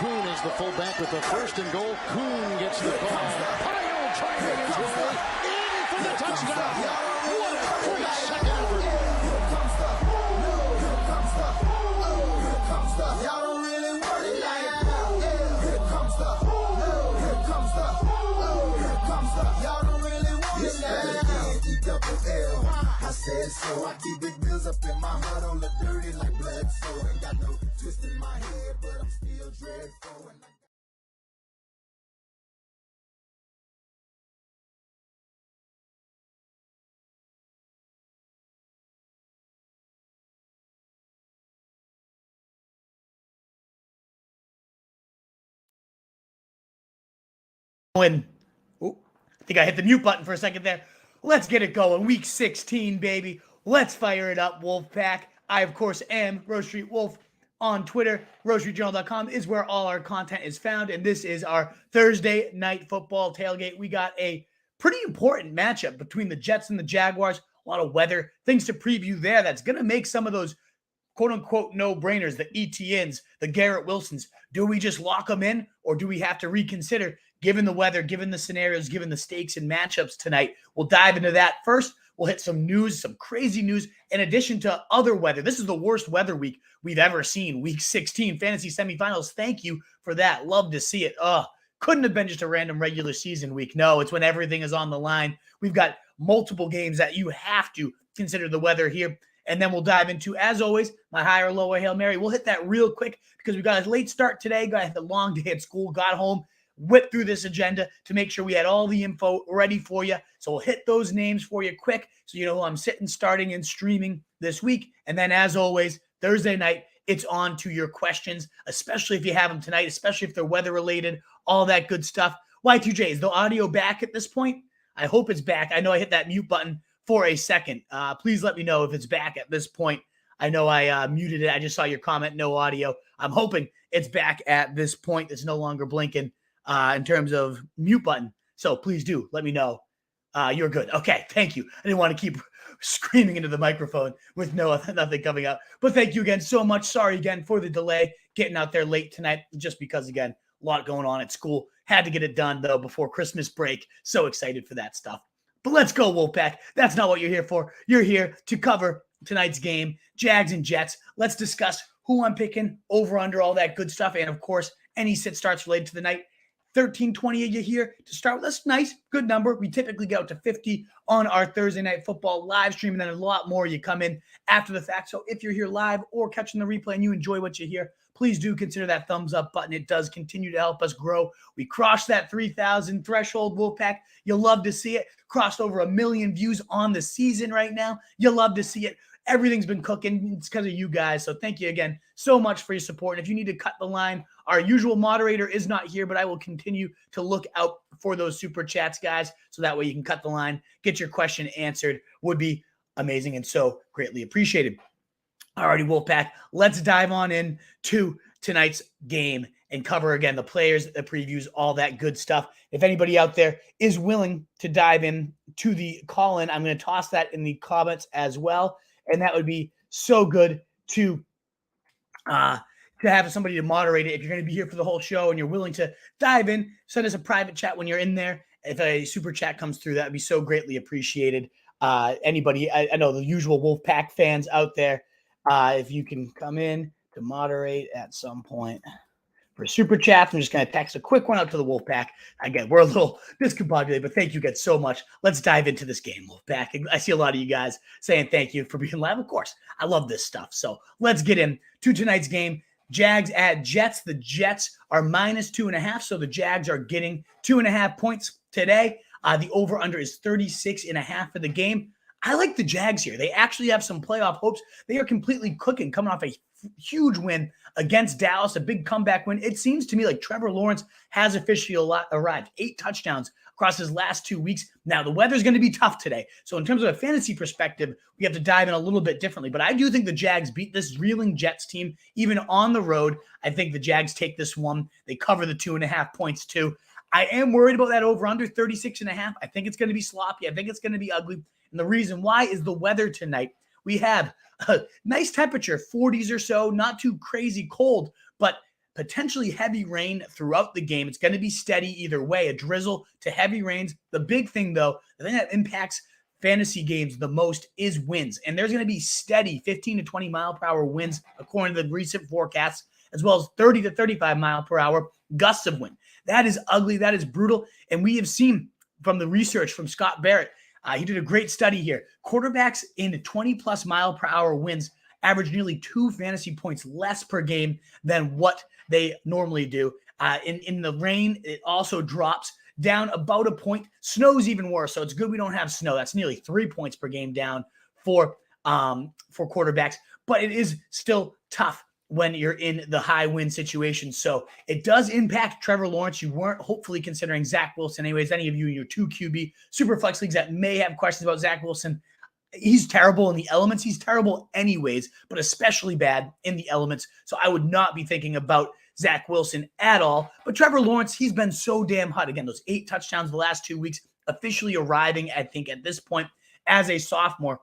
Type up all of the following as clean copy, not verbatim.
Kuhn is the fullback with the first and goal. Kuhn gets the call. Pyle trying to his way in for the touchdown. What a great second effort. Here comes the, y'all don't really want it like that. Here comes the, y'all don't really want it like that. I said so, I keep big bills up in my heart on the dirty like blood, so ain't got no twist in my head, but I'm still dreadful. I think I hit the mute button for a second there. Let's get it going. Week 16, baby. Let's fire it up, Wolfpack. I, of course, am Rose Street Wolf on Twitter. RoseStreetJournal.com is where all our content is found, and this is our Thursday night football tailgate. We got a pretty important matchup between the Jets and the Jaguars. A lot of weather, things to preview there. That's going to make some of those quote-unquote no-brainers, the Etiennes, the Garrett Wilsons. Do we just lock them in, or do we have to reconsider given the weather, given the scenarios, given the stakes and matchups tonight? We'll dive into that first. We'll hit some news, some crazy news, in addition to other weather. This is the worst weather week we've ever seen. Week 16, Fantasy Semifinals. Thank you for that. Love to see it. Couldn't have been just a random regular season week. No, it's when everything is on the line. We've got multiple games that you have to consider the weather here. And then we'll dive into, as always, my higher or lower Hail Mary. We'll hit that real quick because we got a late start today. Got a long day at school, got home, whipped through this agenda to make sure we had all the info ready for you. So we'll hit those names for you quick so you know who I'm sitting, starting, and streaming this week. And then, as always, Thursday night, it's on to your questions, especially if you have them tonight, especially if they're weather-related, all that good stuff. Y2J, is the audio back at this point? I hope it's back. I know I hit that mute button for a second. Please let me know if it's back at this point. I know I muted it. I just saw your comment, no audio. I'm hoping it's back at this point. It's no longer blinking in terms of mute button. So please do let me know you're good. Okay, thank you. I didn't want to keep screaming into the microphone with nothing coming up. But thank you again so much. Sorry again for the delay, getting out there late tonight, just because, again, a lot going on at school. Had to get it done, though, before Christmas break. So excited for that stuff. But let's go, Wolfpack. That's not what you're here for. You're here to cover tonight's game, Jags and Jets. Let's discuss who I'm picking, over, under, all that good stuff. And, of course, any sit starts related to the night. 1320 of you here to start with. That's nice, good number. We typically get out to 50 on our Thursday night football live stream, and then a lot more you come in after the fact. So if you're here live or catching the replay and you enjoy what you hear, please do consider that thumbs up button. It does continue to help us grow. We crossed that 3,000 threshold, Wolfpack. You'll love to see it. Crossed over 1 million views on the season right now. You'll love to see it. Everything's been cooking. It's because of you guys. So thank you again so much for your support. And if you need to cut the line, our usual moderator is not here, but I will continue to look out for those super chats, guys. So that way you can cut the line, get your question answered. Would be amazing and so greatly appreciated. Alrighty, Wolfpack, let's dive on in to tonight's game and cover again the players, the previews, all that good stuff. If anybody out there is willing to dive in to the call-in, I'm going to toss that in the comments as well. And that would be so good to have somebody to moderate it. If you're going to be here for the whole show and you're willing to dive in, send us a private chat when you're in there. If a super chat comes through, that would be so greatly appreciated. Anybody, I know the usual Wolfpack fans out there, if you can come in to moderate at some point for super chats, I'm just going to text a quick one out to the Wolfpack. Again, we're a little discombobulated, but thank you guys so much. Let's dive into this game, Wolfpack. I see a lot of you guys saying thank you for being live. Of course, I love this stuff. So let's get into tonight's game. Jags at Jets. The Jets are -2.5, so the Jags are getting 2.5 points today. The over-under is 36.5 for the game. I like the Jags here. They actually have some playoff hopes. They are completely cooking, coming off a huge win against Dallas, a big comeback win. It seems to me like Trevor Lawrence has officially arrived. 8 touchdowns across his last 2 weeks. Now, the weather's going to be tough today. So in terms of a fantasy perspective, we have to dive in a little bit differently. But I do think the Jags beat this reeling Jets team, even on the road. I think the Jags take this one. They cover the 2.5 points too. I am worried about that over-under 36.5. I think it's going to be sloppy. I think it's going to be ugly. And the reason why is the weather tonight. We have a nice temperature, 40s or so, not too crazy cold, but potentially heavy rain throughout the game. It's going to be steady either way, a drizzle to heavy rains. The big thing, though, the thing that impacts fantasy games the most is winds. And there's going to be steady 15 to 20 mile per hour winds, according to the recent forecasts, as well as 30 to 35 mile per hour gusts of wind. That is ugly. That is brutal. And we have seen from the research from Scott Barrett, he did a great study here. Quarterbacks in 20 plus mile per hour winds average nearly 2 fantasy points less per game than what they normally do. In the rain, it also drops down about a point. Snow's even worse, so it's good we don't have snow. That's nearly 3 points per game down for quarterbacks, but it is still tough when you're in the high wind situation. So it does impact Trevor Lawrence. You weren't hopefully considering Zach Wilson. Anyways, any of you in your 2 QB Superflex leagues that may have questions about Zach Wilson, he's terrible in the elements. He's terrible anyways, but especially bad in the elements. So I would not be thinking about Zach Wilson at all. But Trevor Lawrence, he's been so damn hot. Again, those 8 touchdowns the last 2 weeks, officially arriving, I think, at this point as a sophomore.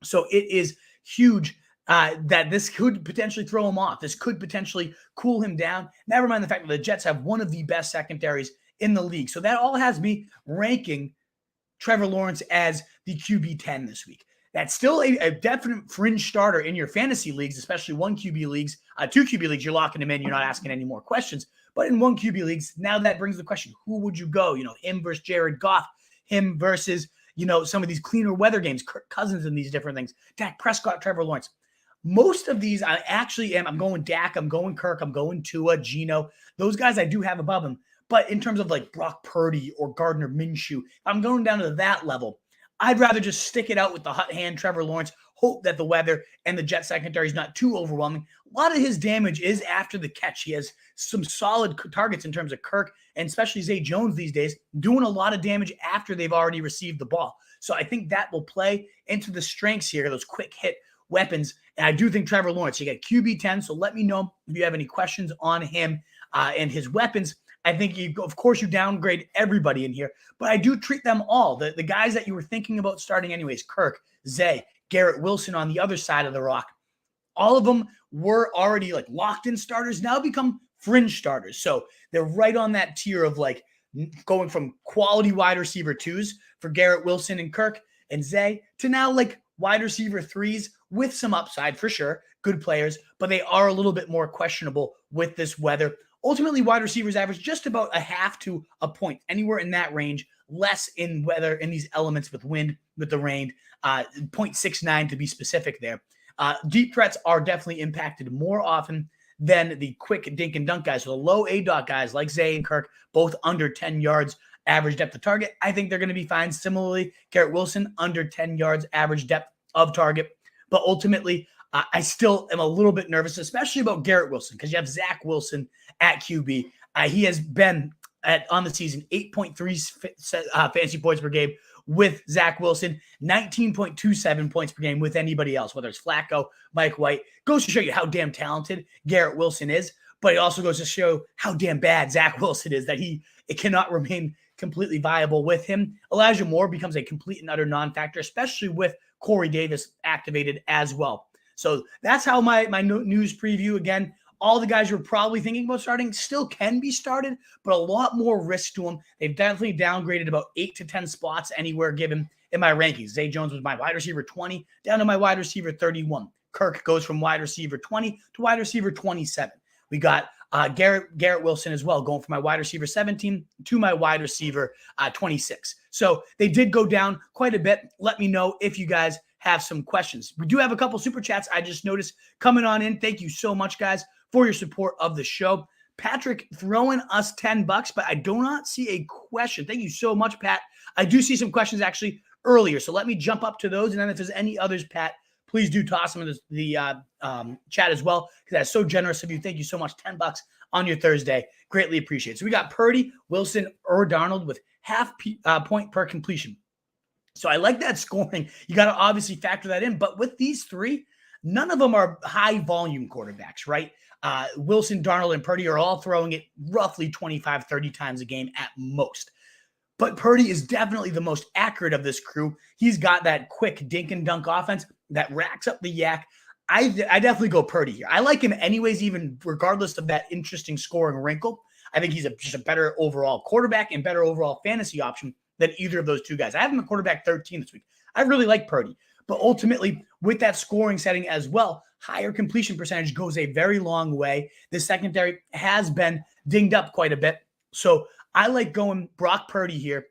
So it is huge that this could potentially throw him off. This could potentially cool him down. Never mind the fact that the Jets have one of the best secondaries in the league. So that all has me ranking Trevor Lawrence as the QB 10 this week. That's still a definite fringe starter in your fantasy leagues, especially 1 QB leagues. 2 QB leagues, you're locking him in. You're not asking any more questions. But in 1 QB leagues, now that brings the question, who would you go? Him versus Jared Goff, him versus, some of these cleaner weather games, Kirk Cousins and these different things, Dak Prescott, Trevor Lawrence. Most of these, I actually am. I'm going Dak, I'm going Kirk, I'm going Tua, Geno. Those guys I do have above him. But in terms of like Brock Purdy or Gardner Minshew, I'm going down to that level. I'd rather just stick it out with the hot hand Trevor Lawrence, hope that the weather and the Jet secondary is not too overwhelming. A lot of his damage is after the catch. He has some solid targets in terms of Kirk and especially Zay Jones these days, doing a lot of damage after they've already received the ball. So I think that will play into the strengths here, those quick hit weapons. And I do think Trevor Lawrence, you got QB 10. So let me know if you have any questions on him and his weapons. I think of course, you downgrade everybody in here, but I do treat them all. The guys that you were thinking about starting anyways, Kirk, Zay, Garrett Wilson on the other side of the rock, all of them were already like locked in starters, now become fringe starters. So they're right on that tier of like going from quality wide receiver 2s for Garrett Wilson and Kirk and Zay to now like wide receiver 3s with some upside for sure, good players, but they are a little bit more questionable with this weather. Ultimately, wide receivers average just about a half to a point, anywhere in that range, less in weather, in these elements with wind, with the rain, 0.69 to be specific there. Deep threats are definitely impacted more often than the quick dink and dunk guys. So the low A-dot guys like Zay and Kirk, both under 10 yards average depth of target, I think they're going to be fine. Similarly, Garrett Wilson, under 10 yards average depth of target. But ultimately, I still am a little bit nervous, especially about Garrett Wilson, because you have Zach Wilson at QB. He has been on the season 8.3 fantasy points per game with Zach Wilson, 19.27 points per game with anybody else, whether it's Flacco, Mike White. Goes to show you how damn talented Garrett Wilson is, but it also goes to show how damn bad Zach Wilson is, that it cannot remain completely viable with him. Elijah Moore becomes a complete and utter non-factor, especially with Corey Davis activated as well. So that's how my news preview, again, all the guys you're probably thinking about starting still can be started, but a lot more risk to them. They've definitely downgraded about 8 to 10 spots anywhere given in my rankings. Zay Jones was my wide receiver 20 down to my wide receiver 31. Kirk goes from wide receiver 20 to wide receiver 27. We got Garrett Wilson as well, going from my wide receiver 17 to my wide receiver 26. So they did go down quite a bit. Let me know if you guys have some questions. We do have a couple super chats I just noticed coming on in. Thank you so much, guys, for your support of the show. Patrick throwing us $10, but I do not see a question. Thank you so much, Pat. I do see some questions actually earlier, so let me jump up to those. And then if there's any others, Pat, please do toss them in the chat as well, because that's so generous of you. Thank you so much. $10 on your Thursday. Greatly appreciate it. So we got Purdy, Wilson, or Darnold with half point per completion. So I like that scoring. You got to obviously factor that in. But with these three, none of them are high volume quarterbacks, right? Wilson, Darnold, and Purdy are all throwing it roughly 25, 30 times a game at most. But Purdy is definitely the most accurate of this crew. He's got that quick dink and dunk offense that racks up the yak. I definitely go Purdy here. I like him anyways, even regardless of that interesting scoring wrinkle. I think he's just a better overall quarterback and better overall fantasy option than either of those two guys. I have him at quarterback 13 this week. I really like Purdy. But ultimately, with that scoring setting as well, higher completion percentage goes a very long way. The secondary has been dinged up quite a bit. So I like going Brock Purdy here.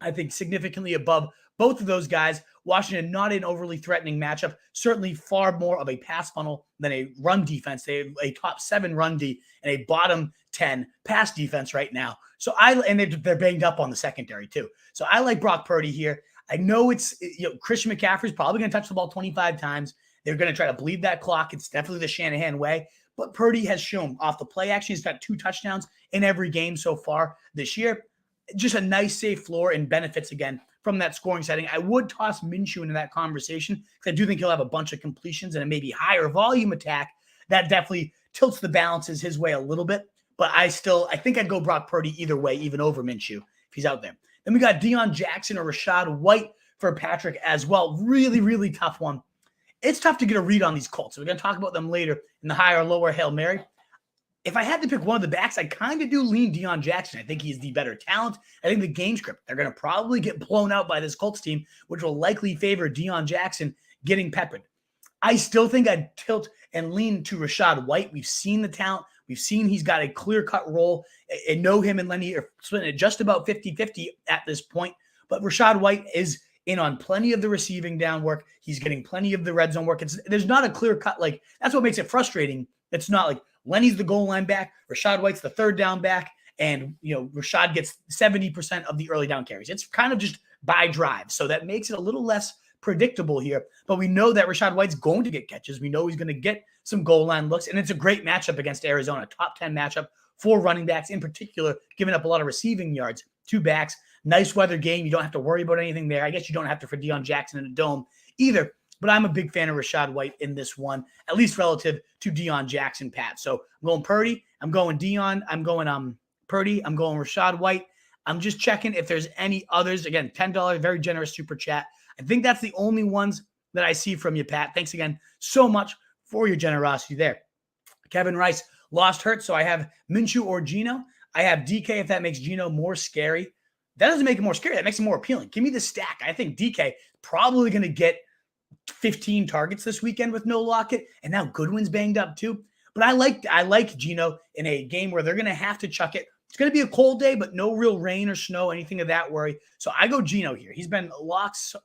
I think significantly above both of those guys. Washington, not an overly threatening matchup, certainly far more of a pass funnel than a run defense. They have a top 7 run D and a bottom 10 pass defense right now. So they're banged up on the secondary too. So I like Brock Purdy here. I know Christian McCaffrey's probably going to touch the ball 25 times. They're going to try to bleed that clock. It's definitely the Shanahan way. But Purdy has shown off the play action. He's got 2 touchdowns in every game so far this year. Just a nice safe floor and benefits again from that scoring setting. I would toss Minshew into that conversation because I do think he'll have a bunch of completions and a maybe higher volume attack. That definitely tilts the balances his way a little bit. But I think I'd go Brock Purdy either way, even over Minshew if he's out there. Then we got Deon Jackson or Rachaad White for Patrick as well. Really, really tough one. It's tough to get a read on these Colts. So we're going to talk about them later in the higher or lower Hail Mary. If I had to pick one of the backs, I kind of do lean Deon Jackson. I think he's the better talent. I think the game script, they're going to probably get blown out by this Colts team, which will likely favor Deon Jackson getting peppered. I still think I'd tilt and lean to Rachaad White. We've seen the talent. We've seen he's got a clear-cut role. And know him and Lenny are splitting it just about 50-50 at this point. But Rachaad White is in on plenty of the receiving down work. He's getting plenty of the red zone work. There's not a clear-cut, that's what makes it frustrating. It's not like Lenny's the goal line back, Rachaad White's the third down back, and Rachaad gets 70% of the early down carries. It's kind of just by drive. So that makes it a little less predictable here. But we know that Rachaad White's going to get catches. We know he's going to get some goal line looks, and it's a great matchup against Arizona, top 10 matchup for running backs in particular, giving up a lot of receiving yards, 2 backs. Nice weather game. You don't have to worry about anything there. I guess you don't have to for Deon Jackson in a dome either. But I'm a big fan of Rachaad White in this one, at least relative to Deon Jackson, Pat. So I'm going Purdy. I'm going Deon. I'm going Purdy. I'm going Rachaad White. I'm just checking if there's any others. Again, $10, very generous super chat. I think that's the only ones that I see from you, Pat. Thanks again so much for your generosity there. Kevin Rice lost hurt, so I have Minshew or Geno. I have DK if that makes Geno more scary. That doesn't make it more scary. That makes it more appealing. Give me the stack. I think DK probably going to get 15 targets this weekend with no Lockett, and now Goodwin's banged up too. But I like Geno in a game where they're going to have to chuck it. It's going to be a cold day, but no real rain or snow, anything of that worry. So I go Geno here. He's been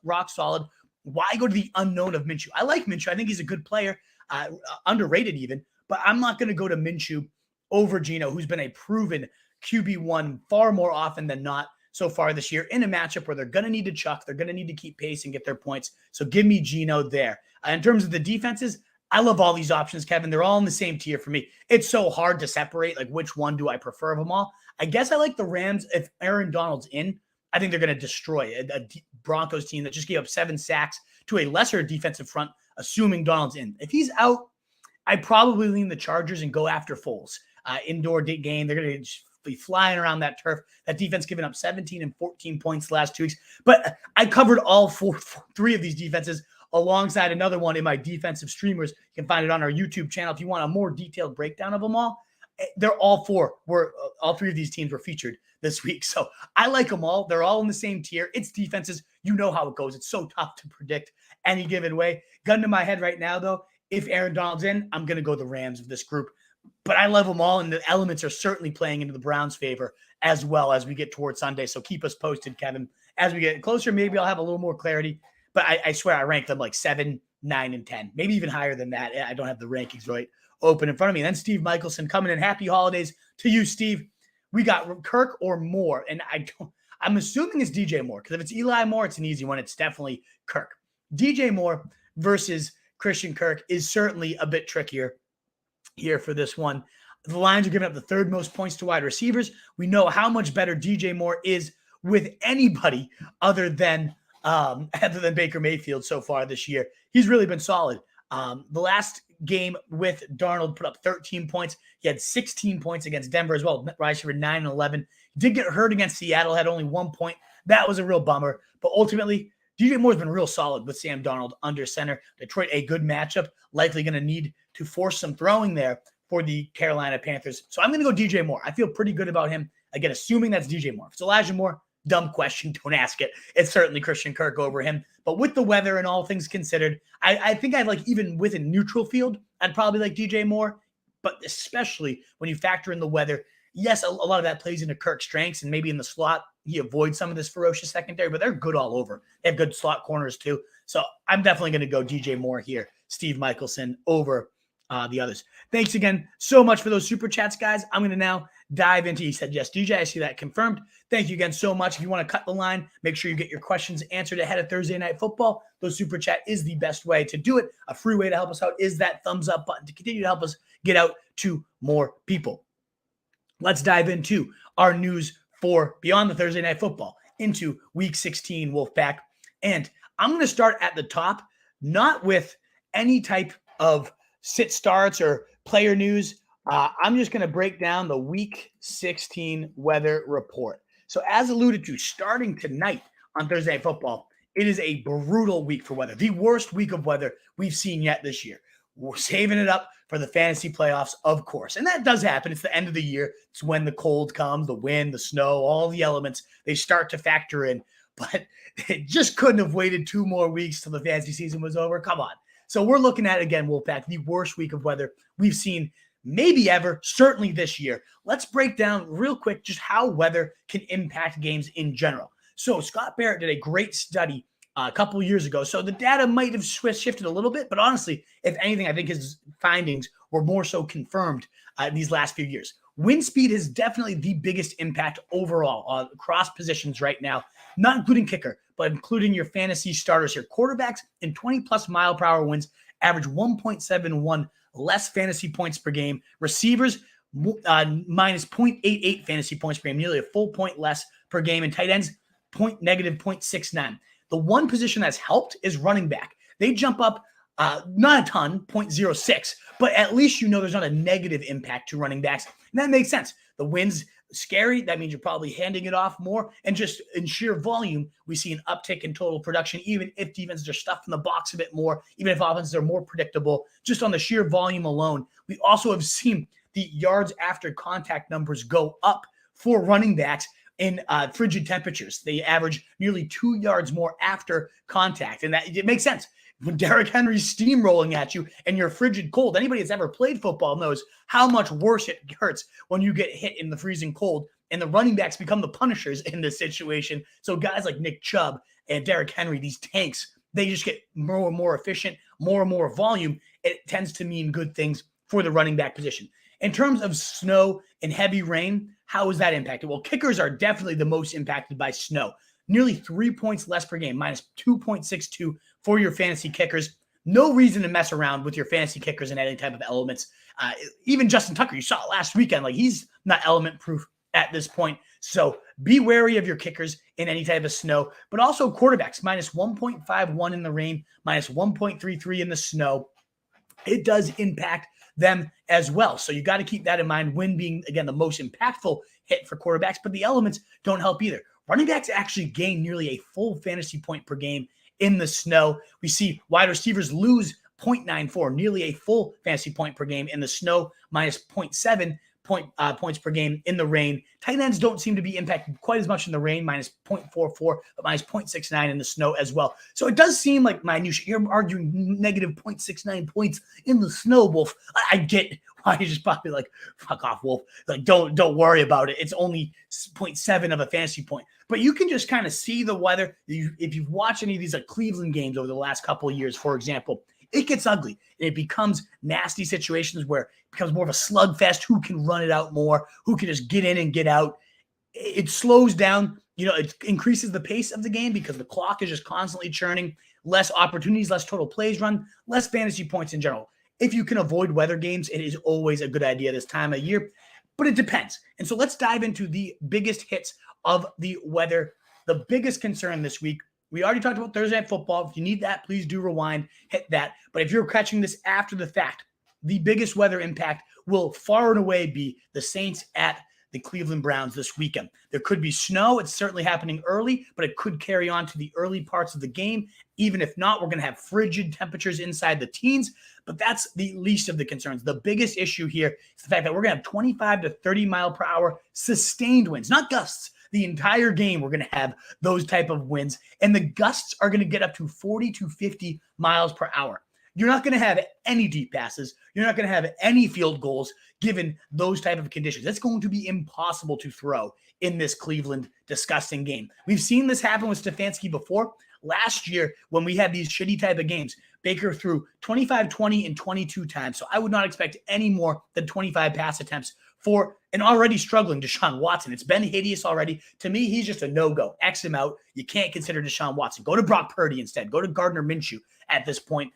rock solid. Why go to the unknown of Minshew? I like Minshew. I think he's a good player, underrated even. But I'm not going to go to Minshew over Geno, who's been a proven QB1 far more often than not so far this year in a matchup where they're going to need to chuck. They're going to need to keep pace and get their points. So give me Geno there. In terms of the defenses, I love all these options, Kevin. They're all in the same tier for me. It's so hard to separate, which one do I prefer of them all? I guess I like the Rams if Aaron Donald's in. I think they're going to destroy a Broncos team that just gave up 7 sacks to a lesser defensive front, assuming Donald's in. If he's out, I probably lean the Chargers and go after Foles. Indoor game, they're going to be flying around that turf. That defense giving up 17 and 14 points the last 2 weeks. But I covered all 3 of these defenses alongside another one in my defensive streamers. You can find it on our YouTube channel if you want a more detailed breakdown of them all. They're all 3 of these teams were featured this week. So I like them all. They're all in the same tier. It's defenses. You know how it goes. It's so tough to predict any given way. Gun to my head right now, though, if Aaron Donald's in, I'm going to go the Rams of this group. But I love them all, and the elements are certainly playing into the Browns' favor as well as we get towards Sunday. So keep us posted, Kevin. As we get closer, maybe I'll have a little more clarity. But I swear I ranked them 7, 9, and 10, maybe even higher than that. I don't have the rankings right open in front of me. And then Steve Michelson coming in. Happy holidays to you, Steve. We got Kirk or Moore, and I'm assuming it's DJ Moore, because if it's Eli Moore, it's an easy one. It's definitely Kirk. DJ Moore versus Christian Kirk is certainly a bit trickier here for this one. The Lions are giving up the 3rd most points to wide receivers. We know how much better DJ Moore is with anybody other than Baker Mayfield so far this year. He's really been solid. The last game with Darnold put up 13 points. He had 16 points against Denver as well. Rise for 9-11. He did get hurt against Seattle, had only 1 point. That was a real bummer. But ultimately, DJ Moore's been real solid with Sam Darnold under center. Detroit, a good matchup, likely going to need to force some throwing there for the Carolina Panthers. So I'm going to go DJ Moore. I feel pretty good about him. Again, assuming that's DJ Moore. If it's Elijah Moore, dumb question. Don't ask it. It's certainly Christian Kirk over him. But with the weather and all things considered, I think I'd like, even with a neutral field, I'd probably like DJ Moore. But especially when you factor in the weather, yes, a lot of that plays into Kirk's strengths, and maybe in the slot, he avoids some of this ferocious secondary, but they're good all over. They have good slot corners too. So I'm definitely going to go DJ Moore here, Steve Michelson over the others. Thanks again so much for those super chats, guys. I'm going to now dive into, he said, yes, DJ, I see that confirmed. Thank you again so much. If you want to cut the line, make sure you get your questions answered ahead of Thursday Night Football. Those super chat is the best way to do it. A free way to help us out is that thumbs up button to continue to help us get out to more people. Let's dive into our news for beyond the Thursday Night Football into Week 16 Wolfpack. And I'm going to start at the top, not with any type of sit starts or player news. I'm just going to break down the Week 16 weather report. So as alluded to, starting tonight on Thursday Night Football, it is a brutal week for weather. The worst week of weather we've seen yet this year. We're saving it up for the fantasy playoffs, of course. And that does happen. It's the end of the year. It's when the cold comes, the wind, the snow, all the elements, they start to factor in. But it just couldn't have waited 2 more weeks till the fantasy season was over. Come on. So we're looking at, again, Wolfpack, the worst week of weather we've seen maybe ever, certainly this year. Let's break down real quick just how weather can impact games in general. So Scott Barrett did a great study a couple of years ago. So the data might have shifted a little bit, but honestly, if anything, I think his findings were more so confirmed these last few years. Wind speed is definitely the biggest impact overall across positions right now, not including kicker, but including your fantasy starters here. Quarterbacks in 20-plus mile-per-hour winds average 1.71 less fantasy points per game. Receivers minus 0.88 fantasy points per game, nearly a full point less per game. And tight ends, negative 0.69. The one position that's helped is running back. They jump up not a ton, 0.06, but at least you know there's not a negative impact to running backs. And that makes sense. The wind's scary. That means you're probably handing it off more. And just in sheer volume, we see an uptick in total production, even if defenses are stuffed in the box a bit more, even if offenses are more predictable, just on the sheer volume alone. We also have seen the yards after contact numbers go up for running backs in frigid temperatures. They average nearly 2 yards more after contact. And that it makes sense. When Derrick Henry's steamrolling at you and you're frigid cold, anybody that's ever played football knows how much worse it hurts when you get hit in the freezing cold, and the running backs become the punishers in this situation. So guys like Nick Chubb and Derrick Henry, these tanks, they just get more and more efficient, more and more volume. It tends to mean good things for the running back position. In terms of snow and heavy rain, how is that impacted? Well, kickers are definitely the most impacted by snow. Nearly 3 points less per game, minus 2.62 for your fantasy kickers. No reason to mess around with your fantasy kickers in any type of elements. Even Justin Tucker, you saw it last weekend. Like, he's not element proof at this point. So be wary of your kickers in any type of snow, but also quarterbacks, minus 1.51 in the rain, minus 1.33 in the snow. It does impact them as well. So you got to keep that in mind, wind being, again, the most impactful hit for quarterbacks, but the elements don't help either. Running backs actually gain nearly a full fantasy point per game in the snow. We see wide receivers lose 0.94, nearly a full fantasy point per game in the snow, minus 0.7 points per game in the rain. Tight ends don't seem to be impacted quite as much in the rain, minus 0.44, but minus 0.69 in the snow as well. So it does seem like minutiae. You're arguing negative 0.69 points in the snow, Wolf. I get why you're just probably like, fuck off, Wolf. Like, don't worry about it. It's only 0.7 of a fantasy point. But you can just kind of see the weather. If you've watched any of these like Cleveland games over the last couple of years, for example, it gets ugly. It becomes nasty situations where it becomes more of a slugfest. Who can run it out more? Who can just get in and get out? It slows down. It increases the pace of the game because the clock is just constantly churning. Less opportunities, less total plays run, less fantasy points in general. If you can avoid weather games, it is always a good idea this time of year, but it depends. And so let's dive into the biggest hits of the weather. The biggest concern this week, we already talked about Thursday Night Football. If you need that, please do rewind, hit that. But if you're catching this after the fact, the biggest weather impact will far and away be the Saints at the Cleveland Browns this weekend. There could be snow. It's certainly happening early, but it could carry on to the early parts of the game. Even if not, we're going to have frigid temperatures inside the teens, but that's the least of the concerns. The biggest issue here is the fact that we're going to have 25 to 30 mile per hour sustained winds, not gusts. The entire game, we're going to have those type of winds, and the gusts are going to get up to 40 to 50 miles per hour. You're not going to have any deep passes. You're not going to have any field goals given those type of conditions. It's going to be impossible to throw in this Cleveland disgusting game. We've seen this happen with Stefanski before. Last year, when we had these shitty type of games, Baker threw 25, 20, and 22 times. So I would not expect any more than 25 pass attempts for an already struggling Deshaun Watson. It's been hideous already. To me, he's just a no-go. X him out. You can't consider Deshaun Watson. Go to Brock Purdy instead. Go to Gardner Minshew at this point.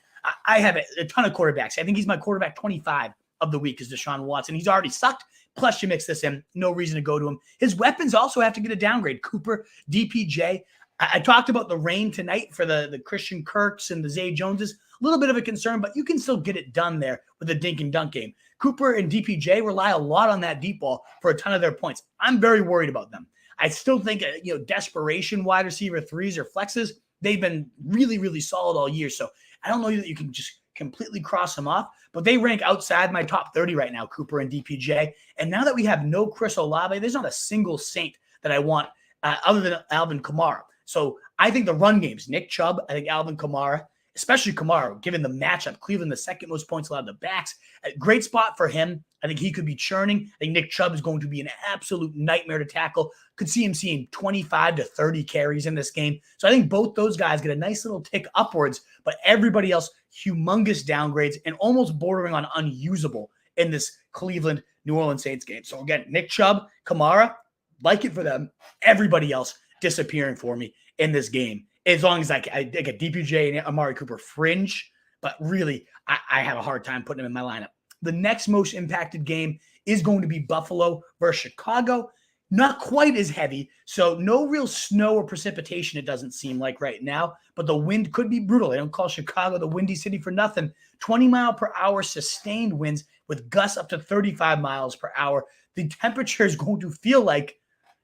I have a ton of quarterbacks. I think he's my quarterback 25 of the week is Deshaun Watson. He's already sucked. Plus, you mix this in. No reason to go to him. His weapons also have to get a downgrade. Cooper, DPJ. I talked about the rain tonight for the Christian Kirks and the Zay Joneses. A little bit of a concern, but you can still get it done there with a dink and dunk game. Cooper and DPJ rely a lot on that deep ball for a ton of their points. I'm very worried about them. I still think, desperation wide receiver threes or flexes, they've been really, really solid all year. So I don't know that you can just completely cross them off, but they rank outside my top 30 right now, Cooper and DPJ. And now that we have no Chris Olave, there's not a single Saint that I want other than Alvin Kamara. So I think the run games, Nick Chubb, I think Alvin Kamara, especially Kamara, given the matchup, Cleveland, the second most points allowed to backs. A great spot for him. I think he could be churning. I think Nick Chubb is going to be an absolute nightmare to tackle. Could see him seeing 25 to 30 carries in this game. So I think both those guys get a nice little tick upwards, but everybody else, humongous downgrades and almost bordering on unusable in this Cleveland New Orleans Saints game. So again, Nick Chubb, Kamara, like it for them. Everybody else disappearing for me in this game. As long as I get DPJ and Amari Cooper fringe, but really, I have a hard time putting him in my lineup. The next most impacted game is going to be Buffalo versus Chicago. Not quite as heavy, so no real snow or precipitation, it doesn't seem like right now, but the wind could be brutal. They don't call Chicago the Windy City for nothing. 20 mile per hour sustained winds with gusts up to 35 miles per hour. The temperature is going to feel like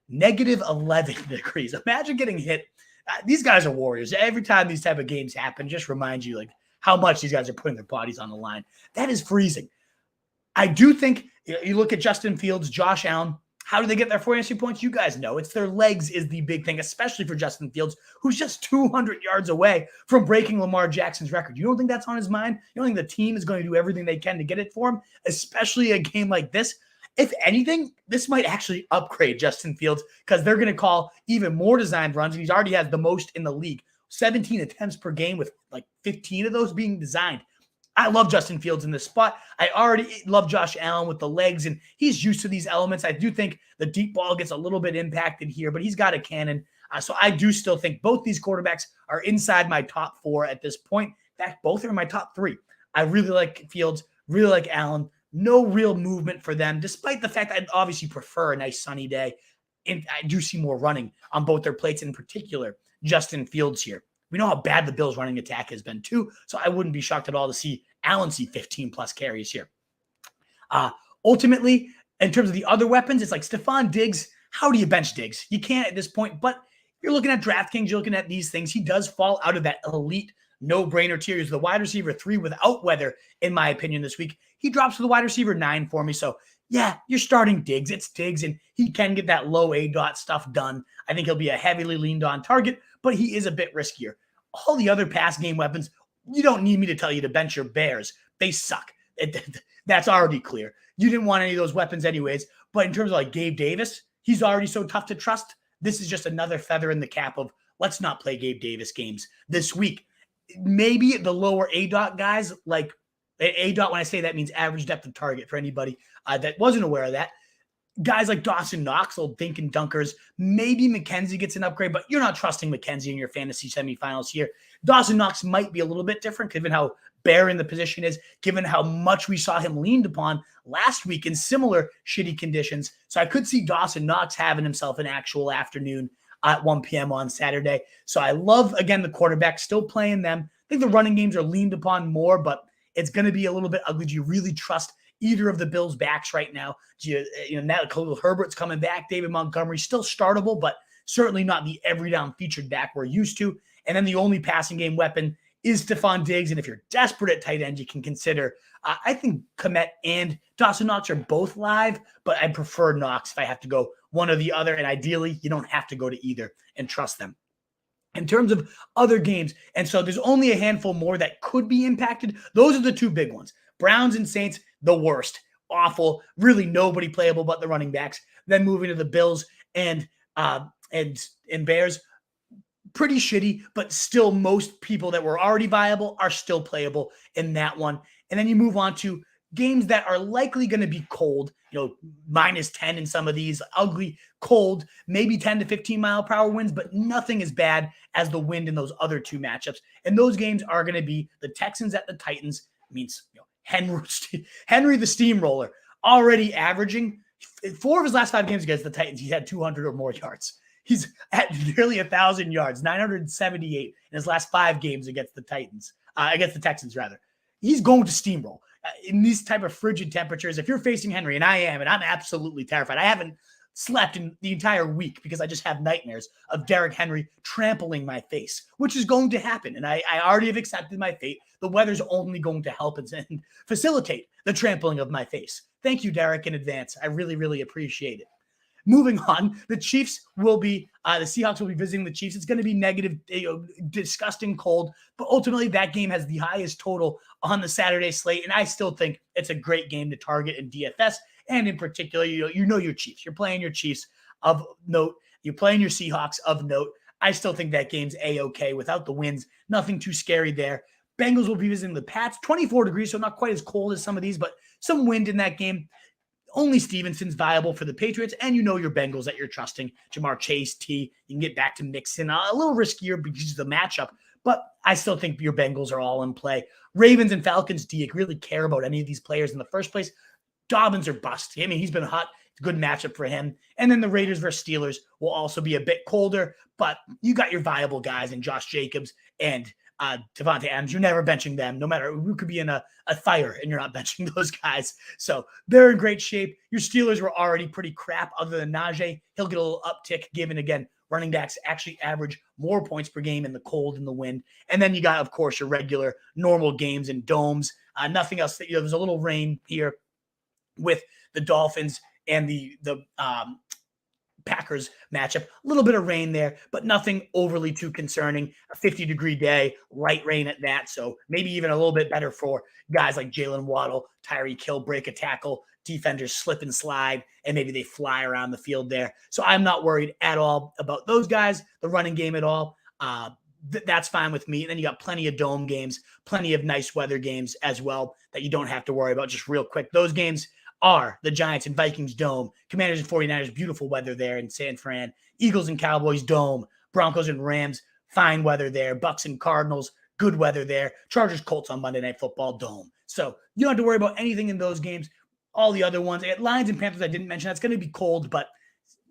negative 11 degrees. Imagine getting hit. These guys are warriors. Every time these type of games happen, just reminds you how much these guys are putting their bodies on the line. That is freezing. I do think you look at Justin Fields, Josh Allen. How do they get their fantasy points? You guys know. It's their legs is the big thing, especially for Justin Fields, who's just 200 yards away from breaking Lamar Jackson's record. You don't think that's on his mind? You don't think the team is going to do everything they can to get it for him, especially a game like this? If anything, this might actually upgrade Justin Fields because they're going to call even more designed runs, and he's already has the most in the league. 17 attempts per game with 15 of those being designed. I love Justin Fields in this spot. I already love Josh Allen with the legs, and he's used to these elements. I do think the deep ball gets a little bit impacted here, but he's got a cannon. So I do still think both these quarterbacks are inside my top 4 at this point. In fact, both are in my top 3. I really like Fields, really like Allen. No real movement for them, despite the fact I'd obviously prefer a nice sunny day. And I do see more running on both their plates, in particular, Justin Fields here. We know how bad the Bills' running attack has been, too, so I wouldn't be shocked at all to see Allen see 15-plus carries here. Ultimately, in terms of the other weapons, it's like Stephon Diggs. How do you bench Diggs? You can't at this point, but you're looking at DraftKings, you're looking at these things. He does fall out of that elite no-brainer tier. He's the wide receiver 3 without weather, in my opinion, this week. He drops to the wide receiver 9 for me. So, yeah, you're starting Diggs. It's Diggs, and he can get that low A-dot stuff done. I think he'll be a heavily leaned-on target, but he is a bit riskier. All the other pass game weapons, you don't need me to tell you to bench your Bears. They suck. That's already clear. You didn't want any of those weapons anyways. But in terms of Gabe Davis, he's already so tough to trust. This is just another feather in the cap of let's not play Gabe Davis games this week. Maybe the lower A-dot guys, like A-dot, when I say that means average depth of target for anybody that wasn't aware of that. Guys like Dawson Knox, old dink and dunkers. Maybe McKenzie gets an upgrade, but you're not trusting McKenzie in your fantasy semifinals here. Dawson Knox might be a little bit different given how barren the position is, given how much we saw him leaned upon last week in similar shitty conditions. So I could see Dawson Knox having himself an actual afternoon at 1 p.m. on Saturday. So I love, again, the quarterback, still playing them. I think the running games are leaned upon more, but it's going to be a little bit ugly. Do you really trust either of the Bills' backs right now. Now Khalil Herbert's coming back. David Montgomery still startable, but certainly not the every down featured back we're used to. And then the only passing game weapon is Stephon Diggs. And if you're desperate at tight end, you can consider, I think Kmet and Dawson Knox are both live, but I prefer Knox if I have to go one or the other. And ideally, you don't have to go to either and trust them. In terms of other games, and so there's only a handful more that could be impacted. Those are the two big ones. Browns and Saints, the worst. Awful. Really nobody playable but the running backs. Then moving to the Bills and Bears, pretty shitty, but still most people that were already viable are still playable in that one. And then you move on to games that are likely going to be cold, -10 in some of these, ugly, cold, maybe 10 to 15 mile per hour winds, but nothing as bad as the wind in those other two matchups. And those games are going to be the Texans at the Titans. Means Henry the Steamroller already averaging 4 of his last 5 games against the Titans. He's had 200 or more yards. He's at nearly 1,000 yards, 978 in his last 5 games against the Texans rather. He's going to steamroll. In these type of frigid temperatures, if you're facing Henry, and I am, and I'm absolutely terrified. I haven't slept in the entire week because I just have nightmares of Derrick Henry trampling my face, which is going to happen. And I already have accepted my fate. The weather's only going to help and facilitate the trampling of my face. Thank you, Derrick, in advance. I really, really appreciate it. Moving on, the Seahawks will be visiting the Chiefs. It's going to be negative, disgusting cold, but ultimately that game has the highest total on the Saturday slate, and I still think it's a great game to target in DFS, and in particular, your Chiefs. You're playing your Chiefs of note. You're playing your Seahawks of note. I still think that game's A-okay without the winds. Nothing too scary there. Bengals will be visiting the Pats. 24 degrees, so not quite as cold as some of these, but some wind in that game. Only Stevenson's viable for the Patriots, and your Bengals that you're trusting. Jamar Chase, T. You can get back to Mixon. A little riskier because of the matchup, but I still think your Bengals are all in play. Ravens and Falcons, do you really care about any of these players in the first place? Dobbins or bust. I mean, he's been hot. It's a good matchup for him. And then the Raiders versus Steelers will also be a bit colder, but you got your viable guys in Josh Jacobs and Devontae Adams. You're never benching them, no matter who could be in a fire, and you're not benching those guys. So they're in great shape. Your Steelers were already pretty crap other than Najee. He'll get a little uptick given, again, running backs actually average more points per game in the cold and the wind. And then you got, of course, your regular normal games in domes. Nothing else. There's a little rain here with the Dolphins and the Packers matchup. A little bit of rain there, but nothing overly too concerning. A 50-degree day, light rain at that. So maybe even a little bit better for guys like Jalen Waddle, Tyreek Hill, break a tackle, defenders slip and slide, and maybe they fly around the field there. So I'm not worried at all about those guys, the running game at all. That's fine with me. And then you got plenty of dome games, plenty of nice weather games as well that you don't have to worry about. Just real quick, those games are the Giants and Vikings dome, Commanders and 49ers, beautiful weather there in San Fran, Eagles and Cowboys dome, Broncos and Rams, fine weather there, Bucks and Cardinals, good weather there, Chargers, Colts on Monday Night Football dome. So you don't have to worry about anything in those games. All the other ones, Lions and Panthers I didn't mention, that's going to be cold, but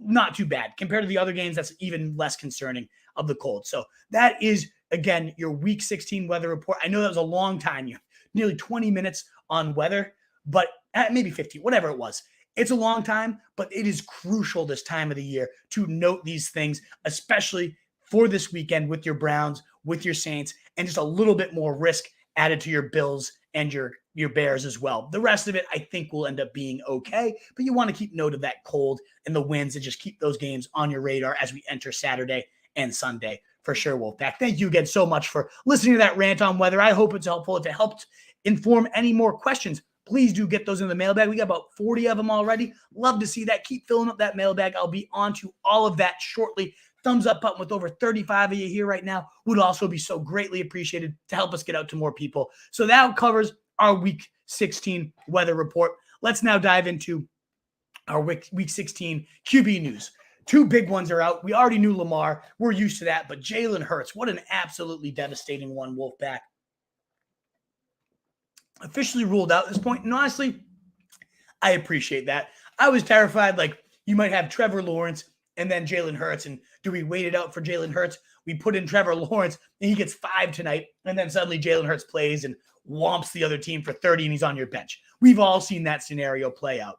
not too bad. Compared to the other games, that's even less concerning of the cold. So that is, again, your Week 16 weather report. I know that was a long time, nearly 20 minutes on weather, but maybe 50, whatever it was. It's a long time, but it is crucial this time of the year to note these things, especially for this weekend with your Browns, with your Saints, and just a little bit more risk added to your Bills and your Bears as well. The rest of it, I think, will end up being okay, but you want to keep note of that cold and the winds and just keep those games on your radar as we enter Saturday and Sunday for sure, Wolfpack. Thank you again so much for listening to that rant on weather. I hope it's helpful. If it helped inform any more questions, please do get those in the mailbag. We got about 40 of them already. Love to see that. Keep filling up that mailbag. I'll be on to all of that shortly. Thumbs up button with over 35 of you here right now would also be so greatly appreciated to help us get out to more people. So that covers our Week 16 weather report. Let's now dive into our Week 16 QB news. Two big ones are out. We already knew Lamar. We're used to that. But Jalen Hurts, what an absolutely devastating one, Wolfpack. Officially ruled out at this point. And honestly, I appreciate that. I was terrified, like you might have Trevor Lawrence and then Jalen Hurts. And do we wait it out for Jalen Hurts? we put in Trevor Lawrence and he gets 5 tonight, and then suddenly Jalen Hurts plays and whomps the other team for 30 and he's on your bench. We've all seen that scenario play out.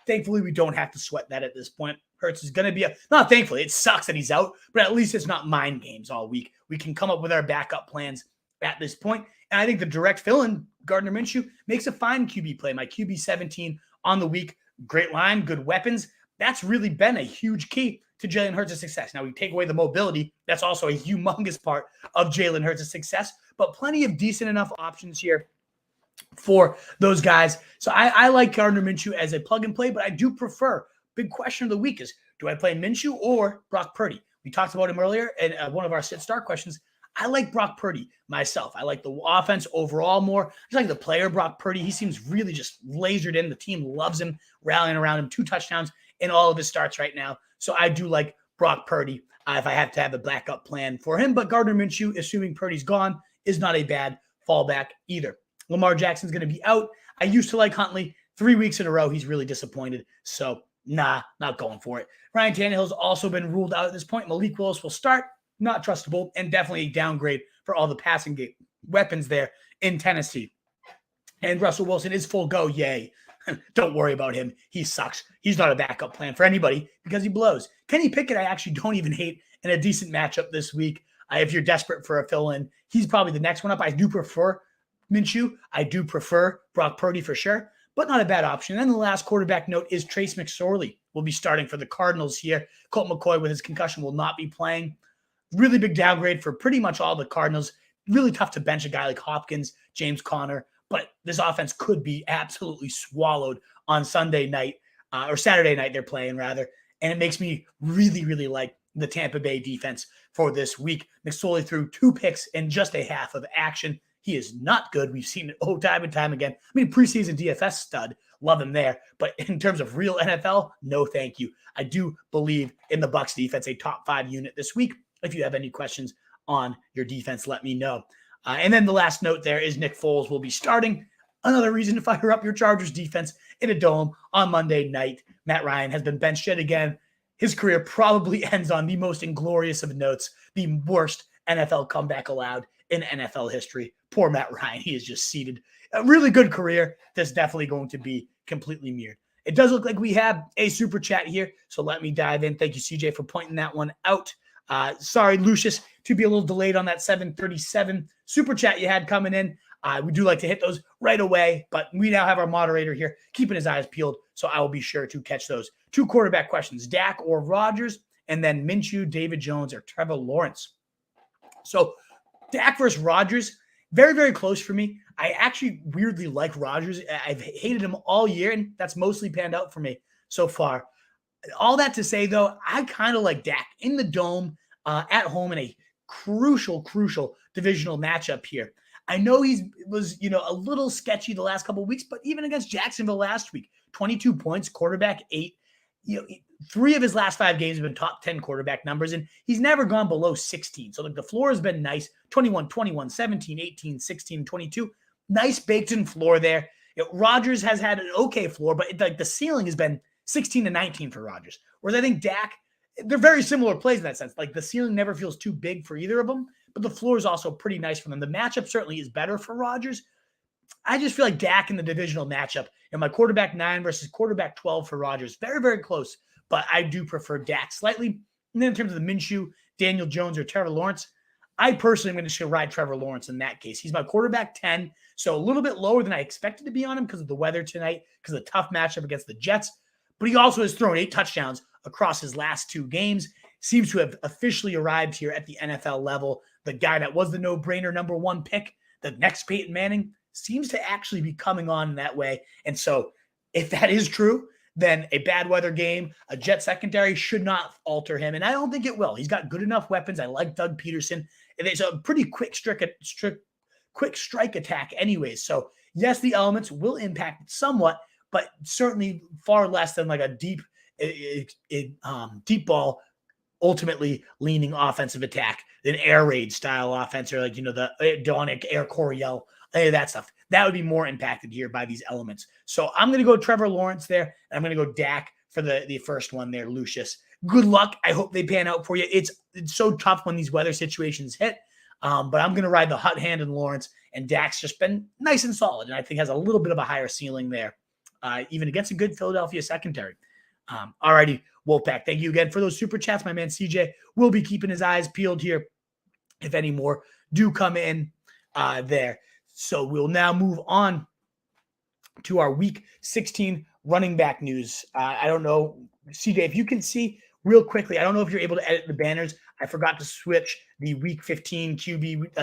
Thankfully, we don't have to sweat that at this point. Hurts is going to be not thankfully, it sucks that he's out, but at least it's not mind games all week. We can come up with our backup plans at this point. And I think the direct fill-in, Gardner Minshew, makes a fine QB play. My QB 17 on the week, great line, good weapons. That's really been a huge key to Jalen Hurts' success. Now, we take away the mobility. That's also a humongous part of Jalen Hurts' success, but plenty of decent enough options here for those guys. So I like Gardner Minshew as a plug and play, but I do prefer, big question of the week is, do I play Minshew or Brock Purdy? We talked about him earlier in one of our sit-start questions. I like Brock Purdy myself. I like the offense overall more. I just like the player, Brock Purdy. He seems really just lasered in. The team loves him, rallying around him. 2 touchdowns in all of his starts right now. So I do like Brock Purdy if I have to have a backup plan for him. But Gardner Minshew, assuming Purdy's gone, is not a bad fallback either. Lamar Jackson's going to be out. I used to like Huntley. 3 weeks in a row, he's really disappointed. So, nah, not going for it. Ryan Tannehill's also been ruled out at this point. Malik Willis will start. Not trustable, and definitely a downgrade for all the passing game weapons there in Tennessee. And Russell Wilson is full go. Yay. Don't worry about him. He sucks. He's not a backup plan for anybody because he blows. Kenny Pickett, I actually don't even hate in a decent matchup this week. If you're desperate for a fill-in, he's probably the next one up. I do prefer Minshew. I do prefer Brock Purdy for sure, but not a bad option. And then the last quarterback note is Trace McSorley will be starting for the Cardinals here. Colt McCoy with his concussion will not be playing. Really big downgrade for pretty much all the Cardinals. Really tough to bench a guy like Hopkins, James Conner, but this offense could be absolutely swallowed on Sunday night or Saturday night they're playing rather. And it makes me really, really like the Tampa Bay defense for this week. McSorley threw 2 picks in just a half of action. He is not good. We've seen it time and time again. I mean, preseason DFS stud, love him there. But in terms of real NFL, no thank you. I do believe in the Bucs defense, a top 5 unit this week. If you have any questions on your defense, let me know. And then the last note there is Nick Foles will be starting. Another reason to fire up your Chargers defense in a dome on Monday night. Matt Ryan has been benched yet again. His career probably ends on the most inglorious of notes, the worst NFL comeback allowed in NFL history. Poor Matt Ryan. He is just seated. A really good career that's definitely going to be completely mirrored. It does look like we have a super chat here, so let me dive in. Thank you, CJ, for pointing that one out. Sorry, Lucius, to be a little delayed on that 7:37 super chat you had coming in. We do like to hit those right away, but we now have our moderator here keeping his eyes peeled, so I will be sure to catch those. 2 quarterback questions, Dak or Rodgers, and then Minshew, David Jones, or Trevor Lawrence. So Dak versus Rodgers, very, very close for me. I actually weirdly like Rodgers. I've hated him all year, and that's mostly panned out for me so far. All that to say, though, I kind of like Dak in the dome at home in a crucial divisional matchup here. I know he was, a little sketchy the last couple of weeks, but even against Jacksonville last week, 22 points, quarterback 8. 3 of his last 5 games have been top 10 quarterback numbers, and he's never gone below 16. So the floor has been nice. 21, 21, 17, 18, 16, 22. Nice baked-in floor there. Rodgers has had an okay floor, but the ceiling has been 16 to 19 for Rodgers. Whereas I think Dak, they're very similar plays in that sense. Like the ceiling never feels too big for either of them, but the floor is also pretty nice for them. The matchup certainly is better for Rodgers. I just feel like Dak in the divisional matchup and my quarterback 9 versus quarterback 12 for Rodgers, very, very close, but I do prefer Dak slightly. And then in terms of the Minshew, Daniel Jones, or Trevor Lawrence, I personally am going to ride Trevor Lawrence in that case. He's my quarterback 10, so a little bit lower than I expected to be on him because of the weather tonight, because of the tough matchup against the Jets. But he also has thrown 8 touchdowns across his last 2 games. Seems to have officially arrived here at the NFL level. The guy that was the no-brainer number 1 pick, the next Peyton Manning, seems to actually be coming on in that way. And so if that is true, then a bad weather game, a Jet secondary should not alter him. And I don't think it will. He's got good enough weapons. I like Doug Peterson. And it's a pretty quick strike attack anyways. So yes, the elements will impact it somewhat, but certainly far less than like a deep ball, ultimately leaning offensive attack, an air raid style offense, or the Deon Air Coryell, any of that stuff. That would be more impacted here by these elements. So I'm going to go Trevor Lawrence there, and I'm going to go Dak for the first one there, Lucius. good luck. I hope they pan out for you. It's so tough when these weather situations hit. But I'm going to ride the hot hand in Lawrence, and Dak's just been nice and solid, and I think has a little bit of a higher ceiling there, even against a good Philadelphia secondary. Alrighty, Wolfpack, thank you again for those super chats. My man CJ will be keeping his eyes peeled here if any more do come in there. So we'll now move on to our Week 16 running back news. I don't know, CJ, if you can see real quickly, I don't know if you're able to edit the banners. I forgot to switch the Week 15 QB,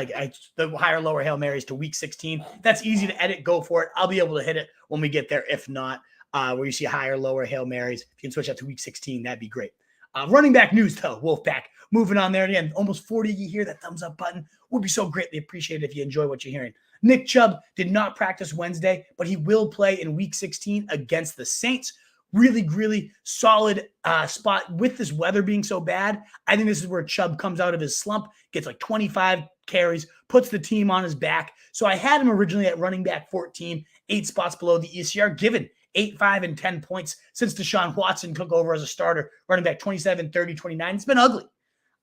the higher, lower Hail Marys to Week 16. That's easy to edit. Go for it. I'll be able to hit it when we get there. If not, where you see higher, lower Hail Marys, if you can switch that to Week 16, that'd be great. Running back news, though, Wolfpack. Moving on there. And again, almost 40 you hear that thumbs up button. Would be so greatly appreciated if you enjoy what you're hearing. Nick Chubb did not practice Wednesday, but he will play in Week 16 against the Saints. Really, really solid spot with this weather being so bad. I think this is where Chubb comes out of his slump, gets like 25 carries, puts the team on his back. So I had him originally at running back 14, 8 spots below the ECR, given 8, 5, and 10 points since Deshaun Watson took over as a starter, running back 27, 30, 29. It's been ugly.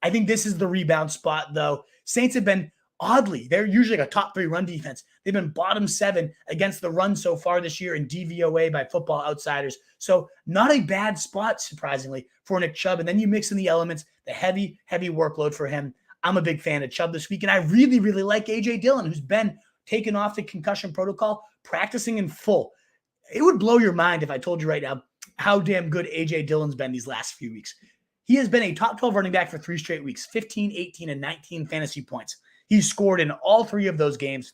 I think this is the rebound spot, though. Saints have been oddly, they're usually like a top 3 run defense. They've been bottom 7 against the run so far this year in DVOA by Football Outsiders. So not a bad spot, surprisingly, for Nick Chubb. And then you mix in the elements, the heavy, heavy workload for him. I'm a big fan of Chubb this week. And I really, really like A.J. Dillon, who's been taken off the concussion protocol, practicing in full. It would blow your mind if I told you right now how damn good A.J. Dillon's been these last few weeks. He has been a top 12 running back for 3 straight weeks, 15, 18, and 19 fantasy points. He's scored in all 3 of those games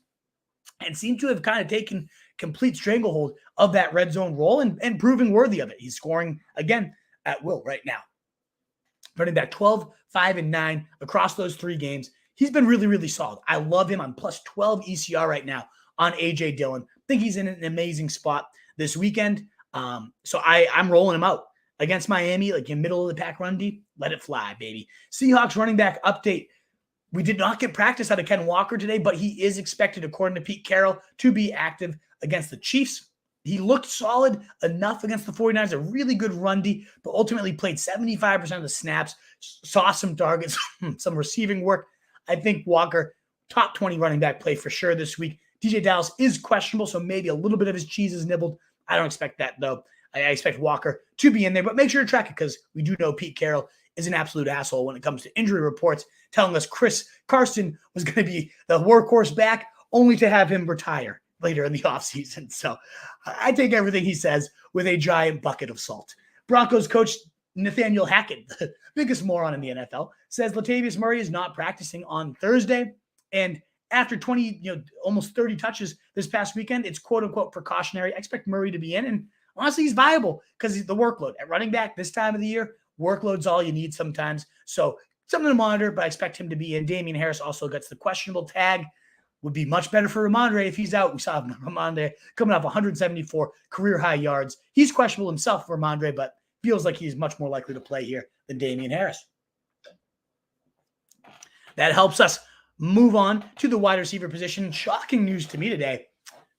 and seemed to have kind of taken complete stranglehold of that red zone role and proving worthy of it. He's scoring, again, at will right now. Running back 12, 5, and 9 across those 3 games. He's been really, really solid. I love him. I'm plus 12 ECR right now on A.J. Dillon. I think he's in an amazing spot this weekend. So I'm rolling him out. Against Miami, like in middle of the pack run D, let it fly, baby. Seahawks running back update. We did not get practice out of Ken Walker today, but he is expected, according to Pete Carroll, to be active against the Chiefs. He looked solid enough against the 49ers, a really good run D, but ultimately played 75% of the snaps, saw some targets, some receiving work. I think Walker, top 20 running back play for sure this week. DJ Dallas is questionable, so maybe a little bit of his cheese is nibbled. I don't expect that, though. I expect Walker to be in there, but make sure to track it because we do know Pete Carroll is an absolute asshole when it comes to injury reports, telling us Chris Carson was going to be the workhorse back, only to have him retire later in the offseason. So I take everything he says with a giant bucket of salt. Broncos coach Nathaniel Hackett, the biggest moron in the NFL, says Latavius Murray is not practicing on Thursday. And after 20, almost 30 touches this past weekend, it's quote unquote precautionary. I expect Murray to be in, and honestly, he's viable because the workload at running back this time of the year, workload's all you need sometimes. So something to monitor, but I expect him to be in. Damian Harris also gets the questionable tag. Would be much better for Ramondre if he's out. We saw Ramondre coming off 174 career-high yards. He's questionable himself, Ramondre, but feels like he's much more likely to play here than Damian Harris. That helps us move on to the wide receiver position. Shocking news to me today.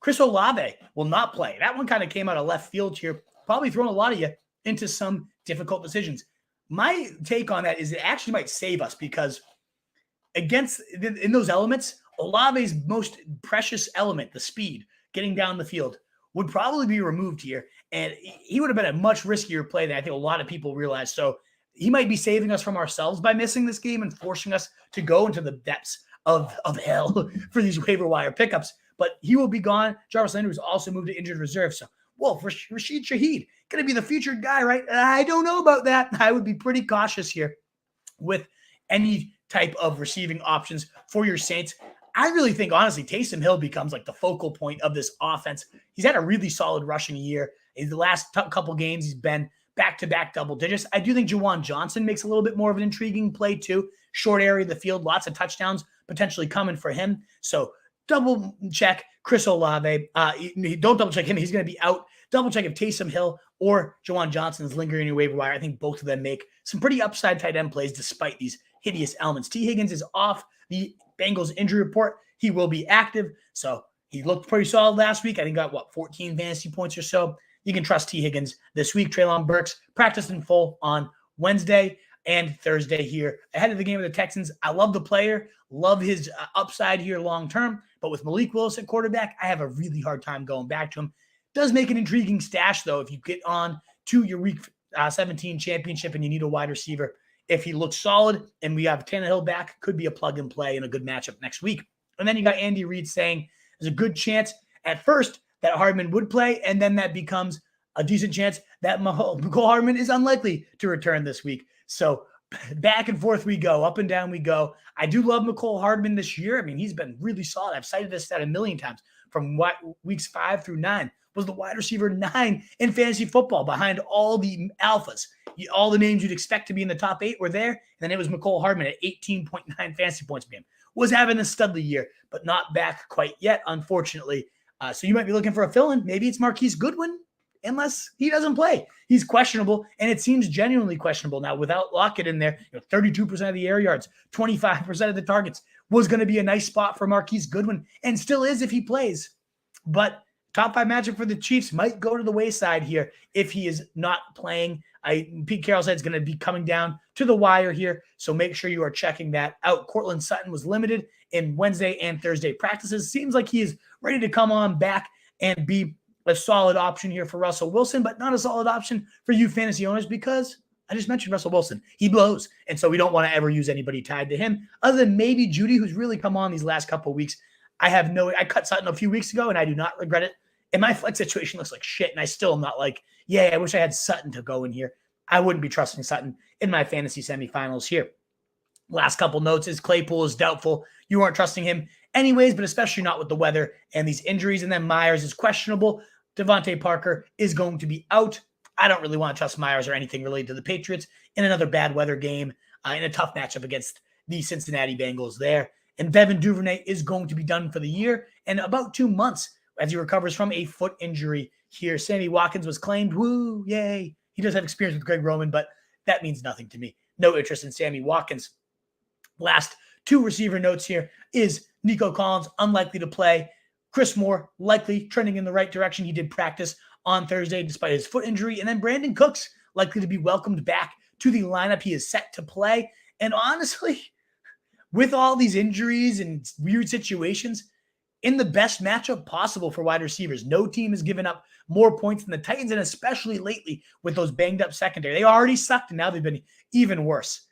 Chris Olave will not play. That one kind of came out of left field here, probably throwing a lot of you into some difficult decisions. My take on that is it actually might save us because in those elements, Olave's most precious element, the speed, getting down the field, would probably be removed here. And he would have been a much riskier play than I think a lot of people realize. So he might be saving us from ourselves by missing this game and forcing us to go into the depths of hell for these waiver wire pickups. But he will be gone. Jarvis Landry was also moved to injured reserve. So, Rashid Shaheed, going to be the featured guy, right? I don't know about that. I would be pretty cautious here with any type of receiving options for your Saints. I really think, honestly, Taysom Hill becomes like the focal point of this offense. He's had a really solid rushing year. In the last couple games, he's been back-to-back double digits. I do think Juwan Johnson makes a little bit more of an intriguing play too. Short area of the field, lots of touchdowns potentially coming for him. So double check Chris Olave. Don't double check him. He's going to be out. Double check if Taysom Hill or Juwan Johnson is lingering in your waiver wire. I think both of them make some pretty upside tight end plays despite these hideous elements. T. Higgins is off the Bengals injury report. He will be active. So he looked pretty solid last week. I think got 14 fantasy points or so. You can trust T. Higgins this week. Treylon Burks practiced in full on Wednesday and Thursday here ahead of the game of the Texans. I love the player, love his upside here long term, but with Malik Willis at quarterback, I have a really hard time going back to him. Does make an intriguing stash, though, if you get on to your Week 17 championship and you need a wide receiver. If he looks solid and we have Tannehill back, could be a plug and play in a good matchup next week. And then you got Andy Reid saying there's a good chance at first that Hardman would play, and then that becomes a decent chance that Mecole Hardman is unlikely to return this week. So back and forth we go, up and down we go. I do love Mecole Hardman this year. I mean, he's been really solid. I've cited this stat a million times. From weeks 5 through 9, was the wide receiver 9 in fantasy football behind all the alphas. All the names you'd expect to be in the top 8 were there. And then it was Mecole Hardman at 18.9 fantasy points per game. Was having a studly year, but not back quite yet, unfortunately. So you might be looking for a fill-in. Maybe it's Marquise Goodwin, unless he doesn't play. He's questionable, and it seems genuinely questionable now. Without Lockett in there, 32% of the air yards, 25% of the targets was going to be a nice spot for Marquise Goodwin, and still is if he plays. But top 5 matchup for the Chiefs might go to the wayside here if he is not playing. Pete Carroll said it's going to be coming down to the wire here, so make sure you are checking that out. Cortland Sutton was limited in Wednesday and Thursday practices. Seems like he is ready to come on back and be a solid option here for Russell Wilson, but not a solid option for you fantasy owners because I just mentioned Russell Wilson. He blows, and so we don't want to ever use anybody tied to him other than maybe Judy, who's really come on these last couple of weeks. I cut Sutton a few weeks ago, and I do not regret it. And my flex situation looks like shit, and I still am not like, yeah, I wish I had Sutton to go in here. I wouldn't be trusting Sutton in my fantasy semifinals here. Last couple notes is Claypool is doubtful. You aren't trusting him anyways, but especially not with the weather and these injuries. And then Myers is questionable. Devontae Parker is going to be out. I don't really want to trust Myers or anything related to the Patriots in another bad weather game in a tough matchup against the Cincinnati Bengals there. And Devin Duvernay is going to be done for the year in about 2 months as he recovers from a foot injury here. Sammy Watkins was claimed. Woo, yay. He does have experience with Greg Roman, but that means nothing to me. No interest in Sammy Watkins. Last 2 receiver notes here is Nico Collins, unlikely to play. Chris Moore, likely trending in the right direction. He did practice on Thursday despite his foot injury. And then Brandon Cooks, likely to be welcomed back to the lineup. He is set to play. And honestly, with all these injuries and weird situations, in the best matchup possible for wide receivers. No team has given up more points than the Titans, and especially lately with those banged up secondary. They already sucked, and now they've been even worse.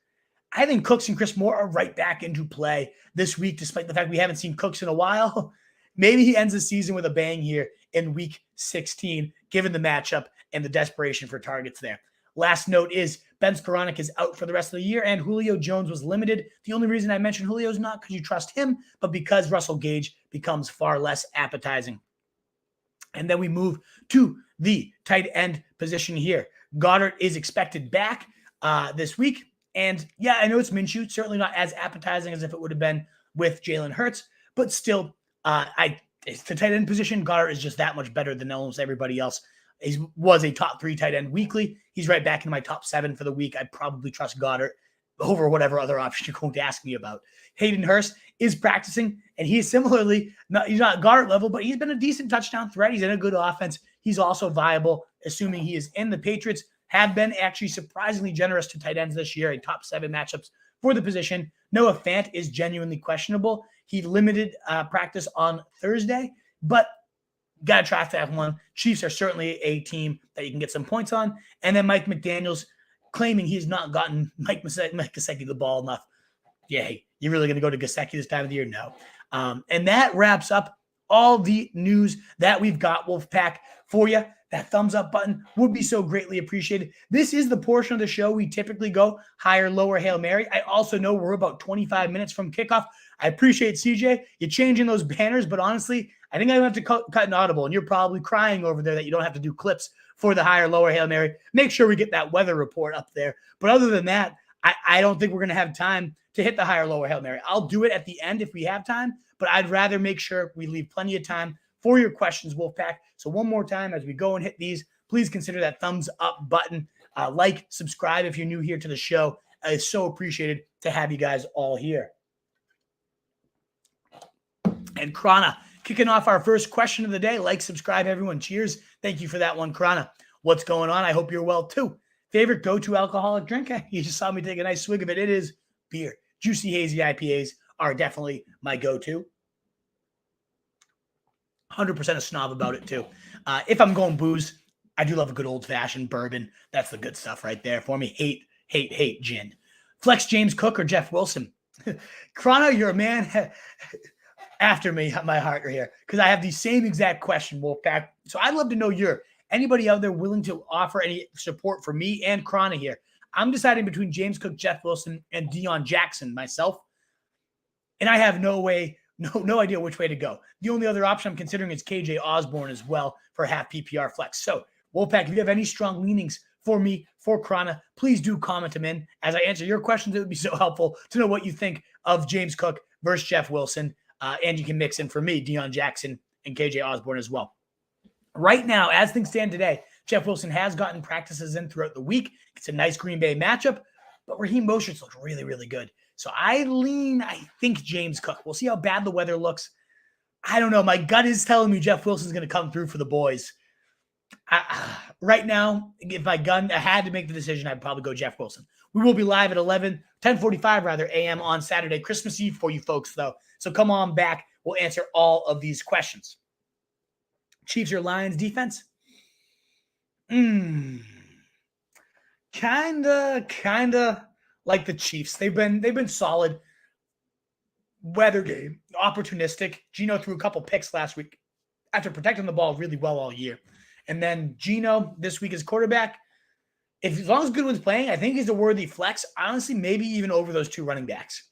I think Cooks and Chris Moore are right back into play this week, despite the fact we haven't seen Cooks in a while. Maybe he ends the season with a bang here in week 16, given the matchup and the desperation for targets there. Last note is Ben Skoranek is out for the rest of the year, and Julio Jones was limited. The only reason I mentioned Julio is not because you trust him, but because Russell Gage becomes far less appetizing. And then we move to the tight end position here. Goddard is expected back this week. And yeah, I know it's Minshew, certainly not as appetizing as if it would have been with Jalen Hurts, but still, it's the tight end position. Goddard is just that much better than almost everybody else. He was a top 3 tight end weekly. He's right back in my top 7 for the week. I'd probably trust Goddard over whatever other option you're going to ask me about. Hayden Hurst is practicing, and he is similarly, he's not Goddard level, but he's been a decent touchdown threat. He's in a good offense. He's also viable, assuming he is in. The Patriots have been actually surprisingly generous to tight ends this year, a top 7 matchups for the position. Noah Fant is genuinely questionable. He limited practice on Thursday, but got to try to have one. Chiefs are certainly a team that you can get some points on. And then Mike McDaniels claiming he's not gotten Mike Gesicki the ball enough. Yay. You're really going to go to Gesicki this time of the year? No. And that wraps up all the news that we've got, Wolfpack, for you. That thumbs up button would be so greatly appreciated. This is the portion of the show we typically go higher, lower, Hail Mary. I also know we're about 25 minutes from kickoff. I appreciate CJ. You're changing those banners, but honestly, I think I have to cut an audible, and you're probably crying over there that you don't have to do clips for the higher, lower, Hail Mary. Make sure we get that weather report up there. But other than that, I don't think we're going to have time to hit the higher, lower, Hail Mary. I'll do it at the end if we have time, but I'd rather make sure we leave plenty of time for your questions, Wolfpack. So one more time as we go and hit these, please consider that thumbs up button. Like, subscribe if you're new here to the show. It's so appreciated to have you guys all here. And Krana, kicking off our first question of the day. Like, subscribe, everyone. Cheers. Thank you for that one, Krana. What's going on? I hope you're well, too. Favorite go-to alcoholic drink? You just saw me take a nice swig of it. It is beer. Juicy, hazy IPAs are definitely my go-to. 100% a snob about it, too. If I'm going booze, I do love a good old-fashioned bourbon. That's the good stuff right there for me. Hate gin. Flex James Cook or Jeff Wilson? Chrono, you're a man after me, my heart right here, because I have the same exact question, Wolfpack. So I'd love to know anybody out there willing to offer any support for me and Chrono here. I'm deciding between James Cook, Jeff Wilson, and Deon Jackson myself, and I have no idea which way to go. The only other option I'm considering is KJ Osborne as well for half PPR flex. So, Wolfpack, if you have any strong leanings for me, for Krana, please do comment them in. As I answer your questions, it would be so helpful to know what you think of James Cook versus Jeff Wilson. And you can mix in for me, Deon Jackson and KJ Osborne as well. Right now, as things stand today, Jeff Wilson has gotten practices in throughout the week. It's a nice Green Bay matchup, but Raheem Mostert looks really, really good. So I think James Cook. We'll see how bad the weather looks. I don't know. My gut is telling me Jeff Wilson's going to come through for the boys. Right now, if I had to make the decision, I'd probably go Jeff Wilson. We will be live at 10:45 a.m. on Saturday, Christmas Eve for you folks, though. So come on back. We'll answer all of these questions. Chiefs or Lions defense? Kinda like the Chiefs. They've been solid. Weather game, opportunistic. Geno threw a couple picks last week after protecting the ball really well all year. And then Geno this week is quarterback. As long as Goodwin's playing, I think he's a worthy flex. Honestly, maybe even over those two running backs.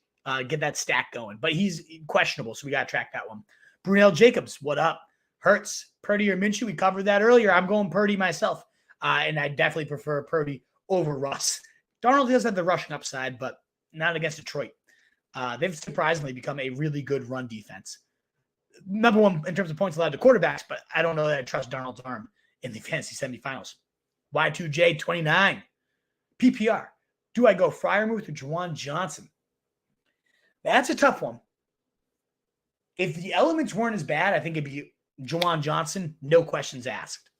Get that stack going. But he's questionable, so we got to track that one. Brunel Jacobs, what up? Hurts, Purdy or Minshew? We covered that earlier. I'm going Purdy myself. And I definitely prefer Purdy over Russ. Darnold does have the rushing upside, but not against Detroit. They've surprisingly become a really good run defense. Number one in terms of points allowed to quarterbacks, but I don't know that I trust Darnold's arm in the fantasy semifinals. Y2J29. PPR. Do I go Freiermuth or Juwan Johnson? That's a tough one. If the elements weren't as bad, I think it'd be Juwan Johnson, no questions asked.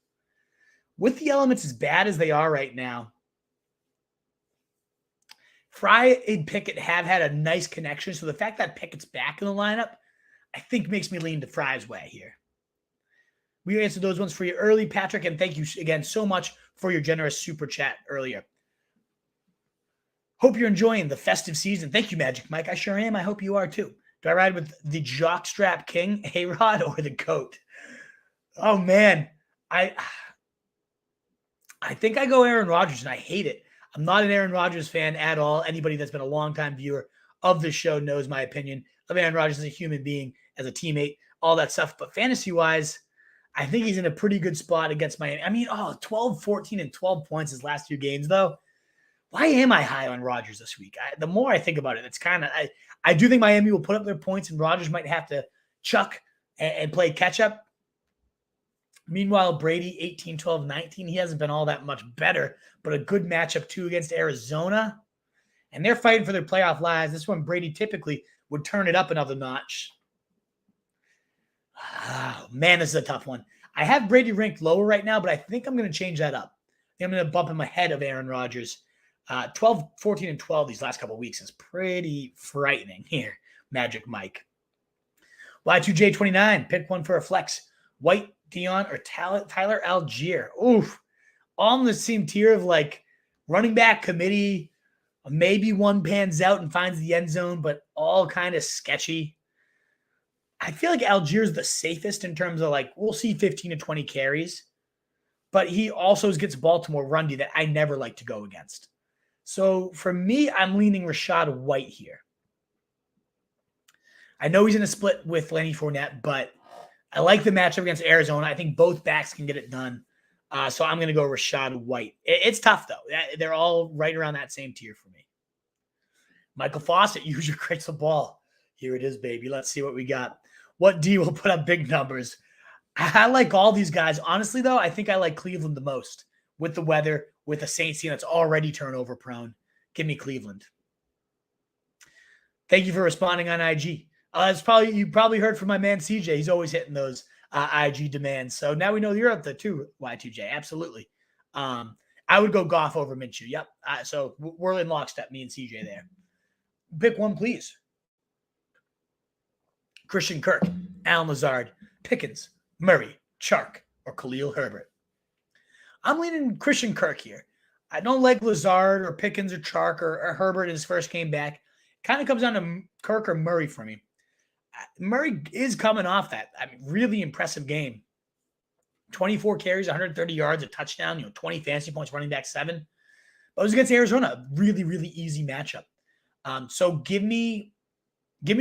With the elements as bad as they are right now, Fry and Pickett have had a nice connection. So the fact that Pickett's back in the lineup, I think makes me lean to Fry's way here. We answered those ones for you early, Patrick, and thank you again so much for your generous super chat earlier. Hope you're enjoying the festive season. Thank you, Magic Mike. I sure am. I hope you are too. Do I ride with the jockstrap king, A-Rod, or the GOAT? Oh, man. I think I go Aaron Rodgers, and I hate it. I'm not an Aaron Rodgers fan at all. Anybody that's been a longtime viewer of the show knows my opinion of Aaron Rodgers as a human being, as a teammate, all that stuff. But fantasy-wise, I think he's in a pretty good spot against Miami. I mean, 12, 14, and 12 points his last two games, though. Why am I high on Rodgers this week? The more I think about it, it's kind of – I do think Miami will put up their points, and Rodgers might have to chuck and play catch-up. Meanwhile, Brady, 18, 12, 19, he hasn't been all that much better, but a good matchup, too, against Arizona. And they're fighting for their playoff lives. This one, Brady typically would turn it up another notch. Oh, man, this is a tough one. I have Brady ranked lower right now, but I think I'm going to change that up. I think I'm going to bump him ahead of Aaron Rodgers. 12, 14, and 12 these last couple of weeks is pretty frightening here, Magic Mike. Y2J29, pick one for a flex. White, Deon, or Tyler Algier. Oof. All in the same tier of like running back committee. Maybe one pans out and finds the end zone, but all kind of sketchy. I feel like Algier's the safest in terms of like, we'll see 15 to 20 carries, but he also gets Baltimore run D that I never like to go against. So for me, I'm leaning Rashad White here. I know he's in a split with Lenny Fournette, but I like the matchup against Arizona. I think both backs can get it done. So I'm going to go Rashad White. It's tough, though. They're all right around that same tier for me. Michael Fawcett, use your crystal ball. Here it is, baby. Let's see what we got. What D will put up big numbers? I like all these guys. Honestly, though, I think I like Cleveland the most with the weather, with a Saints team that's already turnover prone. Give me Cleveland. Thank you for responding on IG. You probably heard from my man CJ. He's always hitting those IG demands. So now we know you're up there too, Y2J. Absolutely. I would go Goff over Minshew. Yep. So we're in lockstep, me and CJ there. Pick one, please. Christian Kirk, Alan Lazard, Pickens, Murray, Chark, or Khalil Herbert. I'm leaning Christian Kirk here. I don't like Lazard or Pickens or Chark or Herbert in his first game back. Kind of comes down to Kirk or Murray for me. Murray is coming off that really impressive game. 24 carries, 130 yards, a touchdown, 20 fantasy points, running back 7. But it was against Arizona, a really, really easy matchup. So give me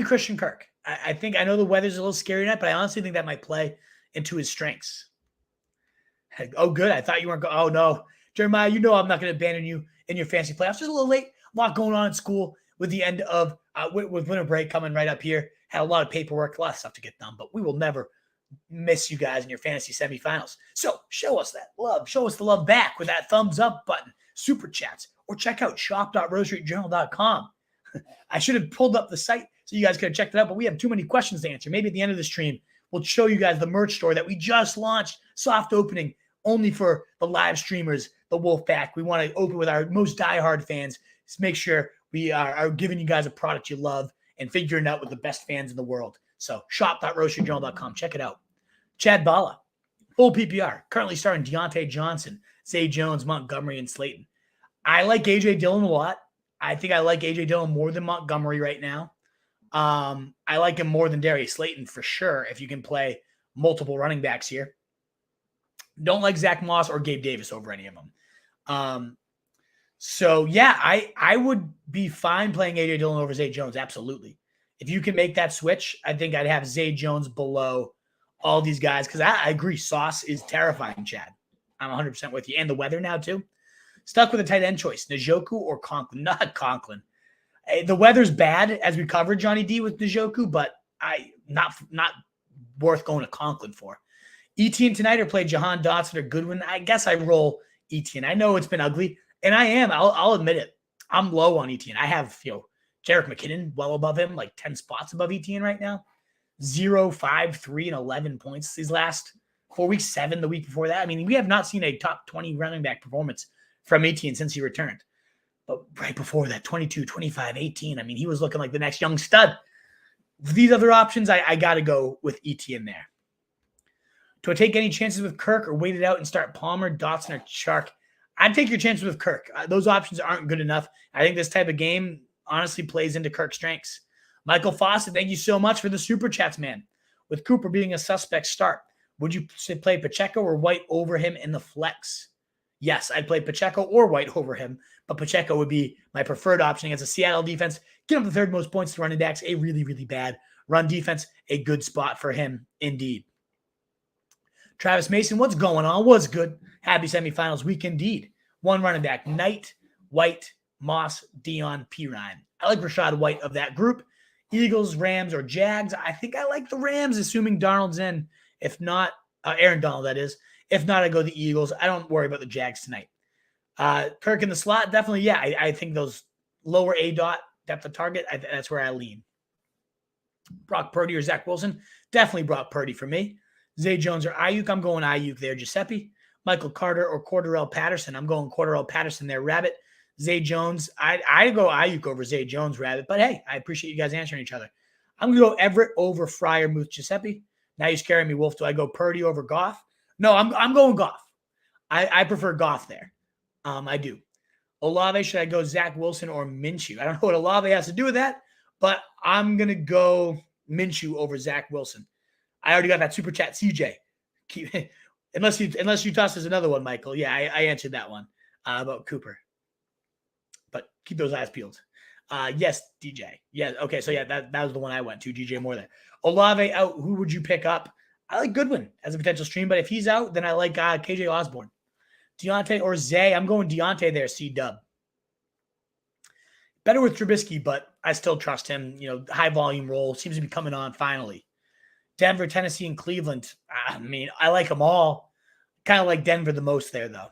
Christian Kirk. I know the weather's a little scary tonight, but I honestly think that might play into his strengths. Oh, good. I thought you weren't going. Oh, no. Jeremiah, I'm not going to abandon you in your fantasy playoffs. Just a little late. A lot going on in school with the end of with winter break coming right up here. Had a lot of paperwork, a lot of stuff to get done, but we will never miss you guys in your fantasy semifinals. So show us that love. Show us the love back with that thumbs up button, super chats, or check out shop.rosestreetjournal.com. I should have pulled up the site so you guys could have checked it out, but we have too many questions to answer. Maybe at the end of the stream, we'll show you guys the merch store that we just launched, soft opening, only for the live streamers, the Wolfpack. We want to open with our most diehard fans. Just make sure we are giving you guys a product you love and figuring out with the best fans in the world. So shop.rosestreetjournal.com. Check it out. Chad Bala, full PPR, currently starting Deontay Johnson, Zay Jones, Montgomery, and Slayton. I like A.J. Dillon a lot. I think I like A.J. Dillon more than Montgomery right now. I like him more than Darius Slayton for sure if you can play multiple running backs here. Don't like Zach Moss or Gabe Davis over any of them. So, yeah, I would be fine playing A.J. Dillon over Zay Jones, absolutely. If you can make that switch, I think I'd have Zay Jones below all these guys because I agree. Sauce is terrifying, Chad. I'm 100% with you. And the weather now, too. Stuck with a tight end choice, Njoku or Conklin. Not Conklin. The weather's bad, as we covered Johnny D with Njoku, but not worth going to Conklin for. Etienne tonight or play Jahan Dotson or Goodwin? I guess I roll Etienne. I know it's been ugly, and I am. I'll admit it. I'm low on Etienne. I have Jerick McKinnon well above him, like 10 spots above Etienne right now. 0, 5, 3, and 11 points these last 4 weeks, 7 the week before that. I mean, we have not seen a top 20 running back performance from Etienne since he returned. But right before that, 22, 25, 18, I mean, he was looking like the next young stud. For these other options, I got to go with Etienne there. Do I take any chances with Kirk or wait it out and start Palmer, Dotson, or Chark? I'd take your chances with Kirk. Those options aren't good enough. I think this type of game honestly plays into Kirk's strengths. Michael Fawcett, thank you so much for the super chats, man. With Cooper being a suspect start, would you play Pacheco or White over him in the flex? Yes, I'd play Pacheco or White over him, but Pacheco would be my preferred option against a Seattle defense. Get him the third most points to running backs, a really, really bad run defense, a good spot for him indeed. Travis Mason, what's going on? What's good? Happy semifinals week indeed. One running back, Knight, White, Moss, Deon, Pirine. I like Rashad White of that group. Eagles, Rams, or Jags. I think I like the Rams, assuming Darnold's in. If not, Aaron Donald, that is. If not, I go the Eagles. I don't worry about the Jags tonight. Kirk in the slot, definitely, yeah. I think those lower A-dot depth of target, that's where I lean. Brock Purdy or Zach Wilson, definitely Brock Purdy for me. Zay Jones or Ayuk, I'm going Ayuk there. Giuseppe. Michael Carter or Cordarrelle Patterson, I'm going Cordarrelle Patterson there. Rabbit. Zay Jones, I go Ayuk over Zay Jones, Rabbit. But hey, I appreciate you guys answering each other. I'm going to go Everett over Fryer, Muth, Giuseppe. Now you're scaring me, Wolf. Do I go Purdy over Goff? No, I'm going Goff. I prefer Goff there. I do. Olave, should I go Zach Wilson or Minshew? I don't know what Olave has to do with that, but I'm going to go Minshew over Zach Wilson. I already got that super chat, CJ. Unless you toss us another one, Michael. Yeah, I answered that one about Cooper. But keep those eyes peeled. Yes, DJ. Yeah, okay, so yeah, that was the one I went to, DJ Moore there. Olave out, who would you pick up? I like Goodwin as a potential stream, but if he's out, then I like KJ Osborne. Deontay or Zay, I'm going Deontay there, C-dub. Better with Trubisky, but I still trust him. High volume role seems to be coming on finally. Denver, Tennessee, and Cleveland. I mean, I like them all. Kind of like Denver the most there, though.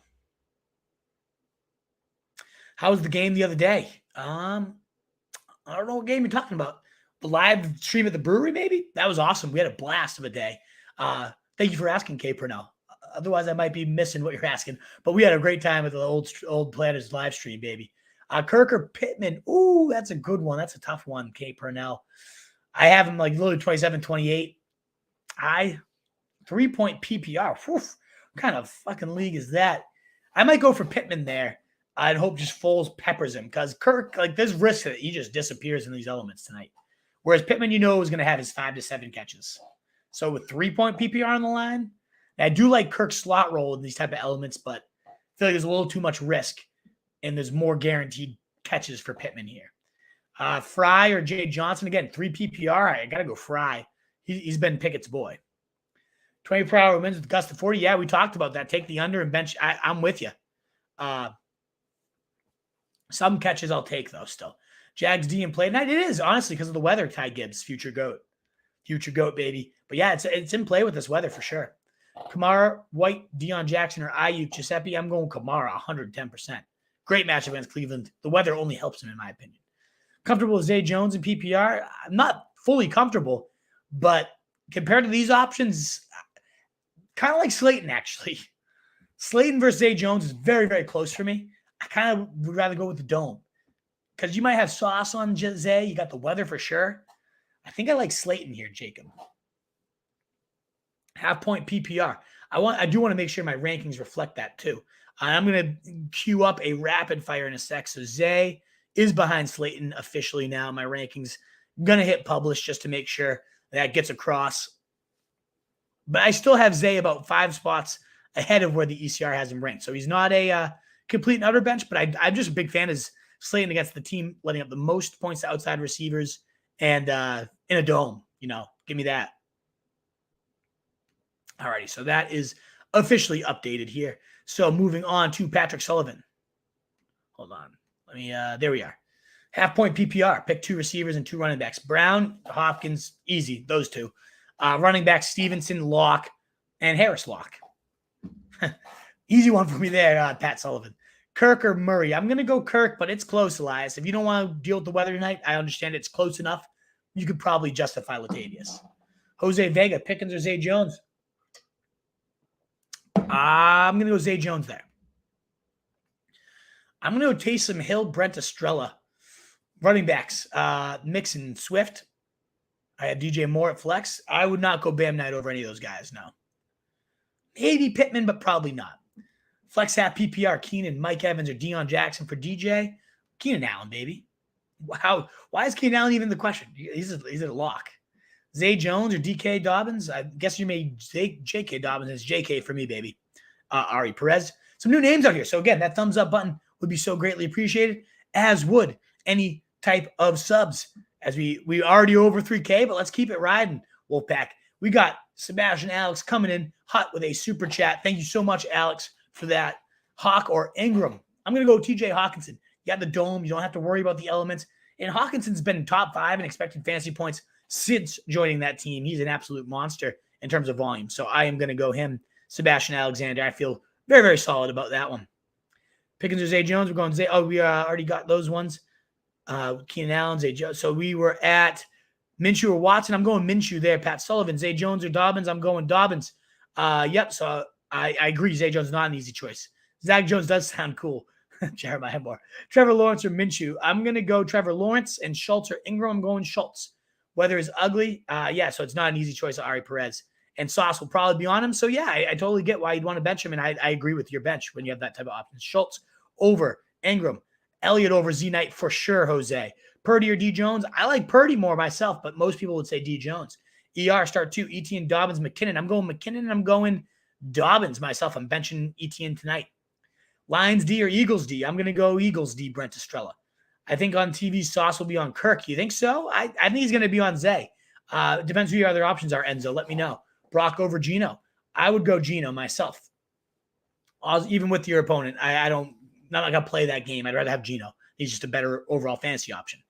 How was the game the other day? I don't know what game you're talking about. The live stream at the brewery, maybe? That was awesome. We had a blast of a day. Thank you for asking, K. Purnell. Otherwise, I might be missing what you're asking. But we had a great time with the old Planners live stream, baby. Kirk or Pittman. Ooh, that's a good one. That's a tough one, K. Purnell. I have him like literally 27, 28. 3-point PPR. Whew, what kind of fucking league is that? I might go for Pittman there. I'd hope just Foles peppers him because Kirk, like, there's risk that he just disappears in these elements tonight. Whereas Pittman, is going to have his 5 to 7 catches. So with 3-point PPR on the line, I do like Kirk's slot role in these type of elements, but I feel like there's a little too much risk, and there's more guaranteed catches for Pittman here. Fry or Jay Johnson, again, 3 PPR. I got to go Fry. He's been Pickett's boy. 24-hour wins with Gus to 40. Yeah, we talked about that. Take the under and bench. I'm with you. Some catches I'll take, though, still. Jags D and play tonight. It is, honestly, because of the weather, Ty Gibbs, future GOAT. Future GOAT, baby. But yeah, it's in play with this weather for sure. Kamara, White, Deon Jackson, or Ayuk, Giuseppe. I'm going Kamara 110%. Great matchup against Cleveland. The weather only helps him, in my opinion. Comfortable with Zay Jones and PPR. I'm not fully comfortable, but compared to these options, kind of like Slayton, actually. Slayton versus Zay Jones is very, very close for me. I kind of would rather go with the dome because you might have sauce on Zay. You got the weather for sure. I think I like Slayton here, Jacob. 0.5-point PPR. I do want to make sure my rankings reflect that too. I'm going to queue up a rapid fire in a sec. So Zay is behind Slayton officially now. My rankings going to hit publish just to make sure that gets across. But I still have Zay about 5 spots ahead of where the ECR has him ranked. So he's not a complete and utter bench, but I'm just a big fan of Slayton against the team letting up the most points to outside receivers and in a dome. Give me that. Alrighty, so that is officially updated here. So moving on to Patrick Sullivan. Hold on. Let me, there we are. 0.5-point PPR. Pick 2 receivers and 2 running backs. Brown, Hopkins, easy, those 2. Running backs, Stevenson, Locke, and Harris Locke. Easy one for me there, Pat Sullivan. Kirk or Murray? I'm going to go Kirk, but it's close, Elias. If you don't want to deal with the weather tonight, I understand it's close enough. You could probably justify Latavius. Jose Vega, Pickens or Zay Jones? I'm going to go Zay Jones there. I'm going to go Taysom Hill, Brent Estrella. Running backs, Mixon, Swift. I have DJ Moore at flex. I would not go Bam Knight over any of those guys, no. Maybe Pittman, but probably not. Flex hat PPR, Keenan, Mike Evans, or Deon Jackson for DJ. Keenan Allen, baby. Wow. Why is Keenan Allen even the question? He's a lock. Zay Jones or DK Dobbins? I guess you made JK Dobbins. It's JK for me, baby. Ari Perez. Some new names out here. So again, that thumbs up button would be so greatly appreciated, as would any type of subs. As we already over 3K, but let's keep it riding, Wolfpack. We got Sebastian Alex coming in hot with a super chat. Thank you so much, Alex, for that. Hawk or Ingram? I'm going to go TJ Hawkinson. You got the dome. You don't have to worry about the elements. And Hawkinson's been top 5 in expected fantasy points since joining that team. He's an absolute monster in terms of volume. So I am going to go him, Sebastian Alexander. I feel very, very solid about that one. Pickens or Zay Jones? We're going Zay. Oh, we already got those ones. Keenan Allen, Zay Jones. So we were at Minshew or Watson. I'm going Minshew there. Pat Sullivan, Zay Jones or Dobbins. I'm going Dobbins. Yep. So I agree. Zay Jones is not an easy choice. Zach Jones does sound cool. Jeremiah Moore. Trevor Lawrence or Minshew. I'm going to go Trevor Lawrence, and Schultz or Ingram. I'm going Schultz. Weather is ugly. Yeah, so it's not an easy choice of Ari Perez. And Sauce will probably be on him. So yeah, I totally get why you'd want to bench him. And I agree with your bench when you have that type of option. Schultz over Ingram. Elliott over Z Knight for sure, Jose. Purdy or D Jones? I like Purdy more myself, but most people would say D Jones. ER start 2, Etienne, Dobbins, McKinnon. I'm going McKinnon, and I'm going Dobbins myself. I'm benching Etienne tonight. Lions D or Eagles D? I'm going to go Eagles D, Brent Estrella. I think on TV, Sauce will be on Kirk. You think so? I think he's going to be on Zay. Depends who your other options are, Enzo. Let me know. Brock over Gino. I would go Gino myself. Even with your opponent, I'm not going to play that game. I'd rather have Gino. He's just a better overall fantasy option.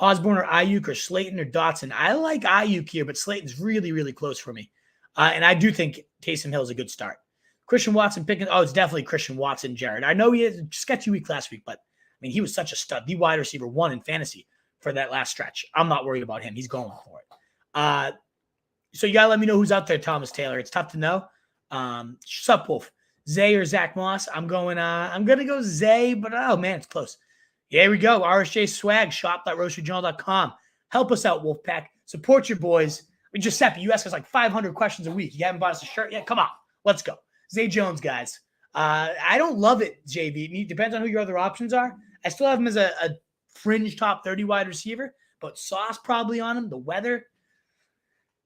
Osborne or Ayuk or Slayton or Dotson. I like Ayuk here, but Slayton's really, really close for me. And I do think Taysom Hill is a good start. Christian Watson picking. Oh, it's definitely Christian Watson, Jared. I know he had a sketchy week last week, but I mean, he was such a stud. The wide receiver 1 in fantasy for that last stretch. I'm not worried about him. He's going for it. So you got to let me know who's out there, Thomas Taylor. It's tough to know. Sup Wolf, Zay or Zach Moss? I'm gonna go Zay, but oh man, it's close. Here we go. RSJ swag, shop.roastedjournal.com. Help us out, Wolfpack. Support your boys. I mean, Giuseppe, you ask us like 500 questions a week. You haven't bought us a shirt yet? Come on. Let's go. Zay Jones, guys. I don't love it, JV. It depends on who your other options are. I still have him as a fringe top 30 wide receiver, but Sauce probably on him. The weather.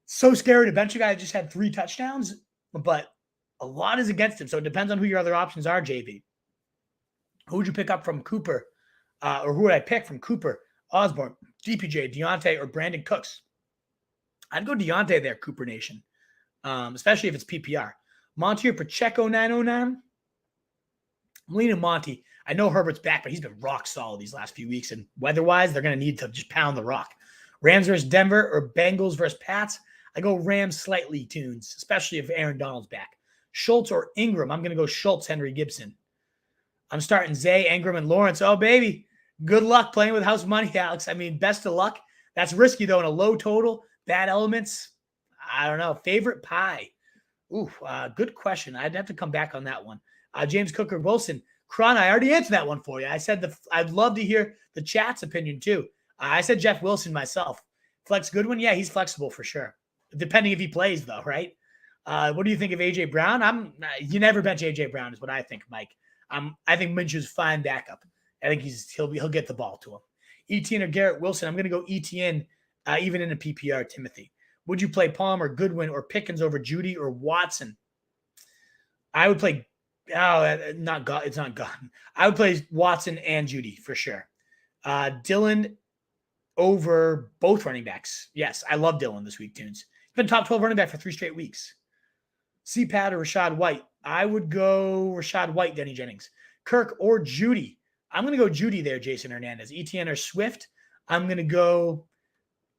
So scary to bench a guy that just had 3 touchdowns, but a lot is against him. So it depends on who your other options are, JV. Who would you pick up from Cooper? Or who would I pick from Cooper, Osborne, DPJ, Deontay, or Brandon Cooks? I'd go Deontay there, Cooper Nation, especially if it's PPR. Monty or Pacheco 909? I'm leaning Monty. I know Herbert's back, but he's been rock solid these last few weeks. And weather-wise, they're going to need to just pound the rock. Rams versus Denver or Bengals versus Pats? I go Rams slightly tunes, especially if Aaron Donald's back. Schultz or Ingram? I'm going to go Schultz, Henry Gibson. I'm starting Zay, Ingram, and Lawrence. Oh, baby. Good luck playing with house money, Alex. I mean, best of luck. That's risky, though, in a low total. Bad elements. I don't know. Favorite pie? Ooh, good question. I'd have to come back on that one. James Cook or Wilson? Cron, I already answered that one for you. I said I'd love to hear the chat's opinion, too. I said Jeff Wilson myself. Flex Goodwin? Yeah, he's flexible for sure. Depending if he plays, though, right? What do you think of A.J. Brown? You never bench A.J. Brown is what I think, Mike. I think Minshew's fine backup. I think he'll get the ball to him. Etienne or Garrett Wilson? I'm going to go Etienne, even in a PPR. Timothy, would you play Palmer, Goodwin, or Pickens over Judy or Watson? I would play. It's not gone. I would play Watson and Judy for sure. Dillon over both running backs. Yes, I love Dillon this week, Tunes. He's been top 12 running back for 3 straight weeks. CPAT or Rashad White? I would go Rashad White, Denny Jennings. Kirk or Judy? I'm going to go Judy there, Jason Hernandez. Etienne or Swift? I'm going to go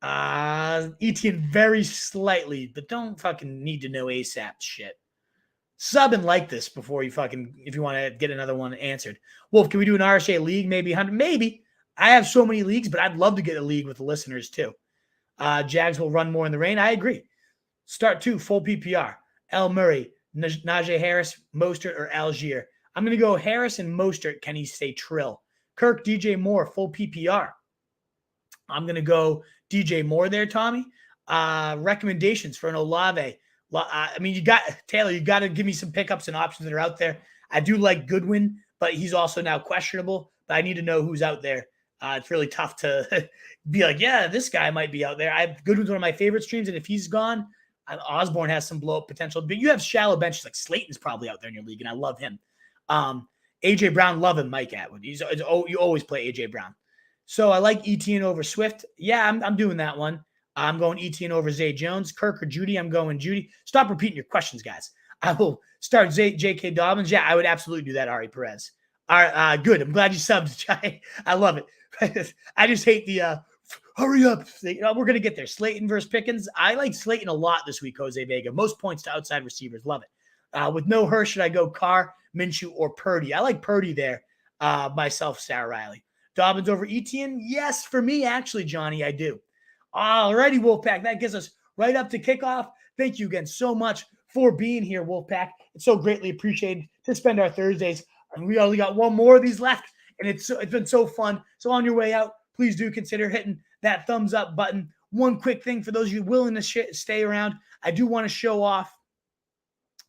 Etienne very slightly, but don't fucking need to know ASAP shit. Sub and like this before you if you want to get another one answered. Wolf, can we do an RSA league? Maybe 100? Maybe. I have so many leagues, but I'd love to get a league with the listeners too. Jags will run more in the rain. I agree. Start 2, full PPR. El Murray, Najee Harris, Mostert, or Algier. I'm going to go Harris and Mostert. Can he say Trill? Kirk, DJ Moore, full PPR. I'm going to go DJ Moore there, Tommy. Recommendations for an Olave. I mean, you got to give me some pickups and options that are out there. I do like Goodwin, but he's also now questionable. But I need to know who's out there. It's really tough to be like, yeah, this guy might be out there. Goodwin's one of my favorite streams, and if he's gone, Osborne has some blow-up potential. But you have shallow benches like Slayton's probably out there in your league, and I love him. A.J. Brown, love him, Mike Atwood. You always play A.J. Brown. So I like Etienne over Swift. Yeah, I'm doing that one. I'm going Etienne over Zay Jones. Kirk or Judy? I'm going Judy. Stop repeating your questions, guys. I will start J.K. Dobbins. Yeah, I would absolutely do that, Ari Perez. All right, good. I'm glad you subbed. I love it. I just hate the hurry up. We're going to get there. Slayton versus Pickens. I like Slayton a lot this week, Jose Vega. Most points to outside receivers. Love it. With no Hurst, should I go Carr, Minshew, or Purdy? I like Purdy there. Myself, Sarah Riley. Dobbins over Etienne? Yes, for me, actually, Johnny, I do. Alrighty, Wolfpack. That gets us right up to kickoff. Thank you again so much for being here, Wolfpack. It's so greatly appreciated to spend our Thursdays. And we only got one more of these left, and it's been so fun. So on your way out, please do consider hitting that thumbs up button. One quick thing for those of you willing to stay around, I do want to show off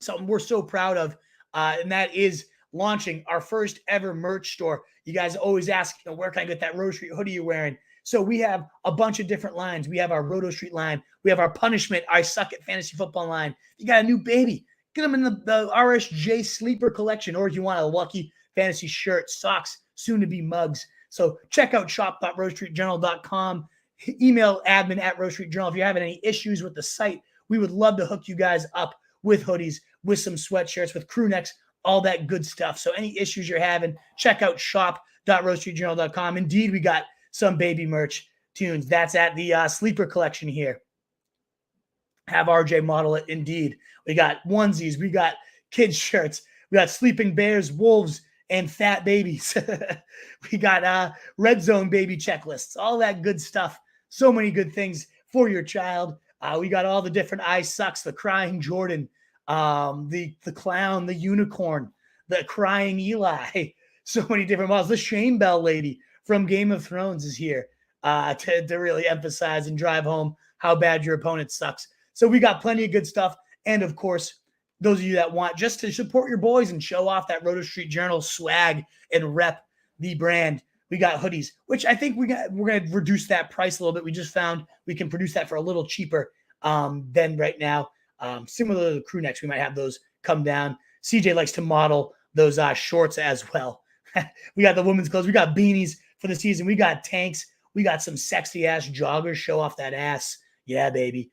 something we're so proud of, and that is launching our first ever merch store. You guys always ask, where can I get that Road Street hoodie you're wearing? So we have a bunch of different lines. We have our Roto Street line. We have our Punishment, I Suck at Fantasy Football line. You got a new baby. Get them in the RSJ Sleeper collection, or if you want a lucky fantasy shirt, socks, soon-to-be mugs. So check out shop.roaststreetjournal.com. Email admin@roaststreetjournal. If you're having any issues with the site, we would love to hook you guys up with hoodies, with some sweatshirts, with crew necks, all that good stuff. So any issues you're having, check out shop.roaststreetjournal.com. Indeed, we got some baby merch tunes. That's at the Sleeper collection here. Have RJ model it. Indeed. We got onesies. We got kids shirts. We got sleeping bears, wolves, and fat babies. We got red zone baby checklists, all that good stuff. So many good things for your child. We got all the different I Sucks, the crying Jordan, the clown, the unicorn, the crying Eli, so many different models. The Shane Bell lady from Game of Thrones is here to really emphasize and drive home how bad your opponent sucks. So we got plenty of good stuff. And of course, those of you that want just to support your boys and show off that Roto Street Journal swag and rep the brand, we got hoodies, which I think we're going to reduce that price a little bit. We just found we can produce that for a little cheaper than right now. Similar to the crew necks, we might have those come down. CJ likes to model those shorts as well. We got the women's clothes. We got beanies for the season. We got tanks. We got some sexy ass joggers. Show off that ass. Yeah, baby.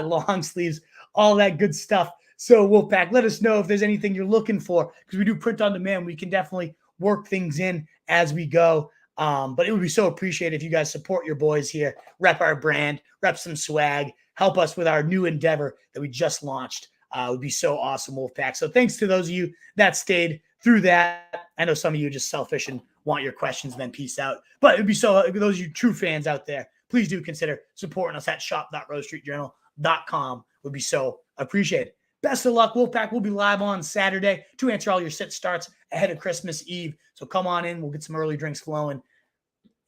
Long sleeves, all that good stuff. So Wolfpack, let us know if there's anything you're looking for, because we do print on demand. We can definitely work things in as we go. But it would be so appreciated if you guys support your boys here, rep our brand, rep some swag, help us with our new endeavor that we just launched. It would be so awesome, Wolfpack. So thanks to those of you that stayed through that. I know some of you are just selfish and want your questions and then peace out. But it would be so, those of you true fans out there, please do consider supporting us at shop.rotostreetjournal.com. Would be so appreciated. Best of luck, Wolfpack. We'll be live on Saturday to answer all your sit starts ahead of Christmas Eve. So come on in. We'll get some early drinks flowing.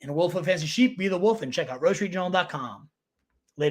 And a wolf of fancy sheep, be the wolf, and check out rotostreetjournal.com.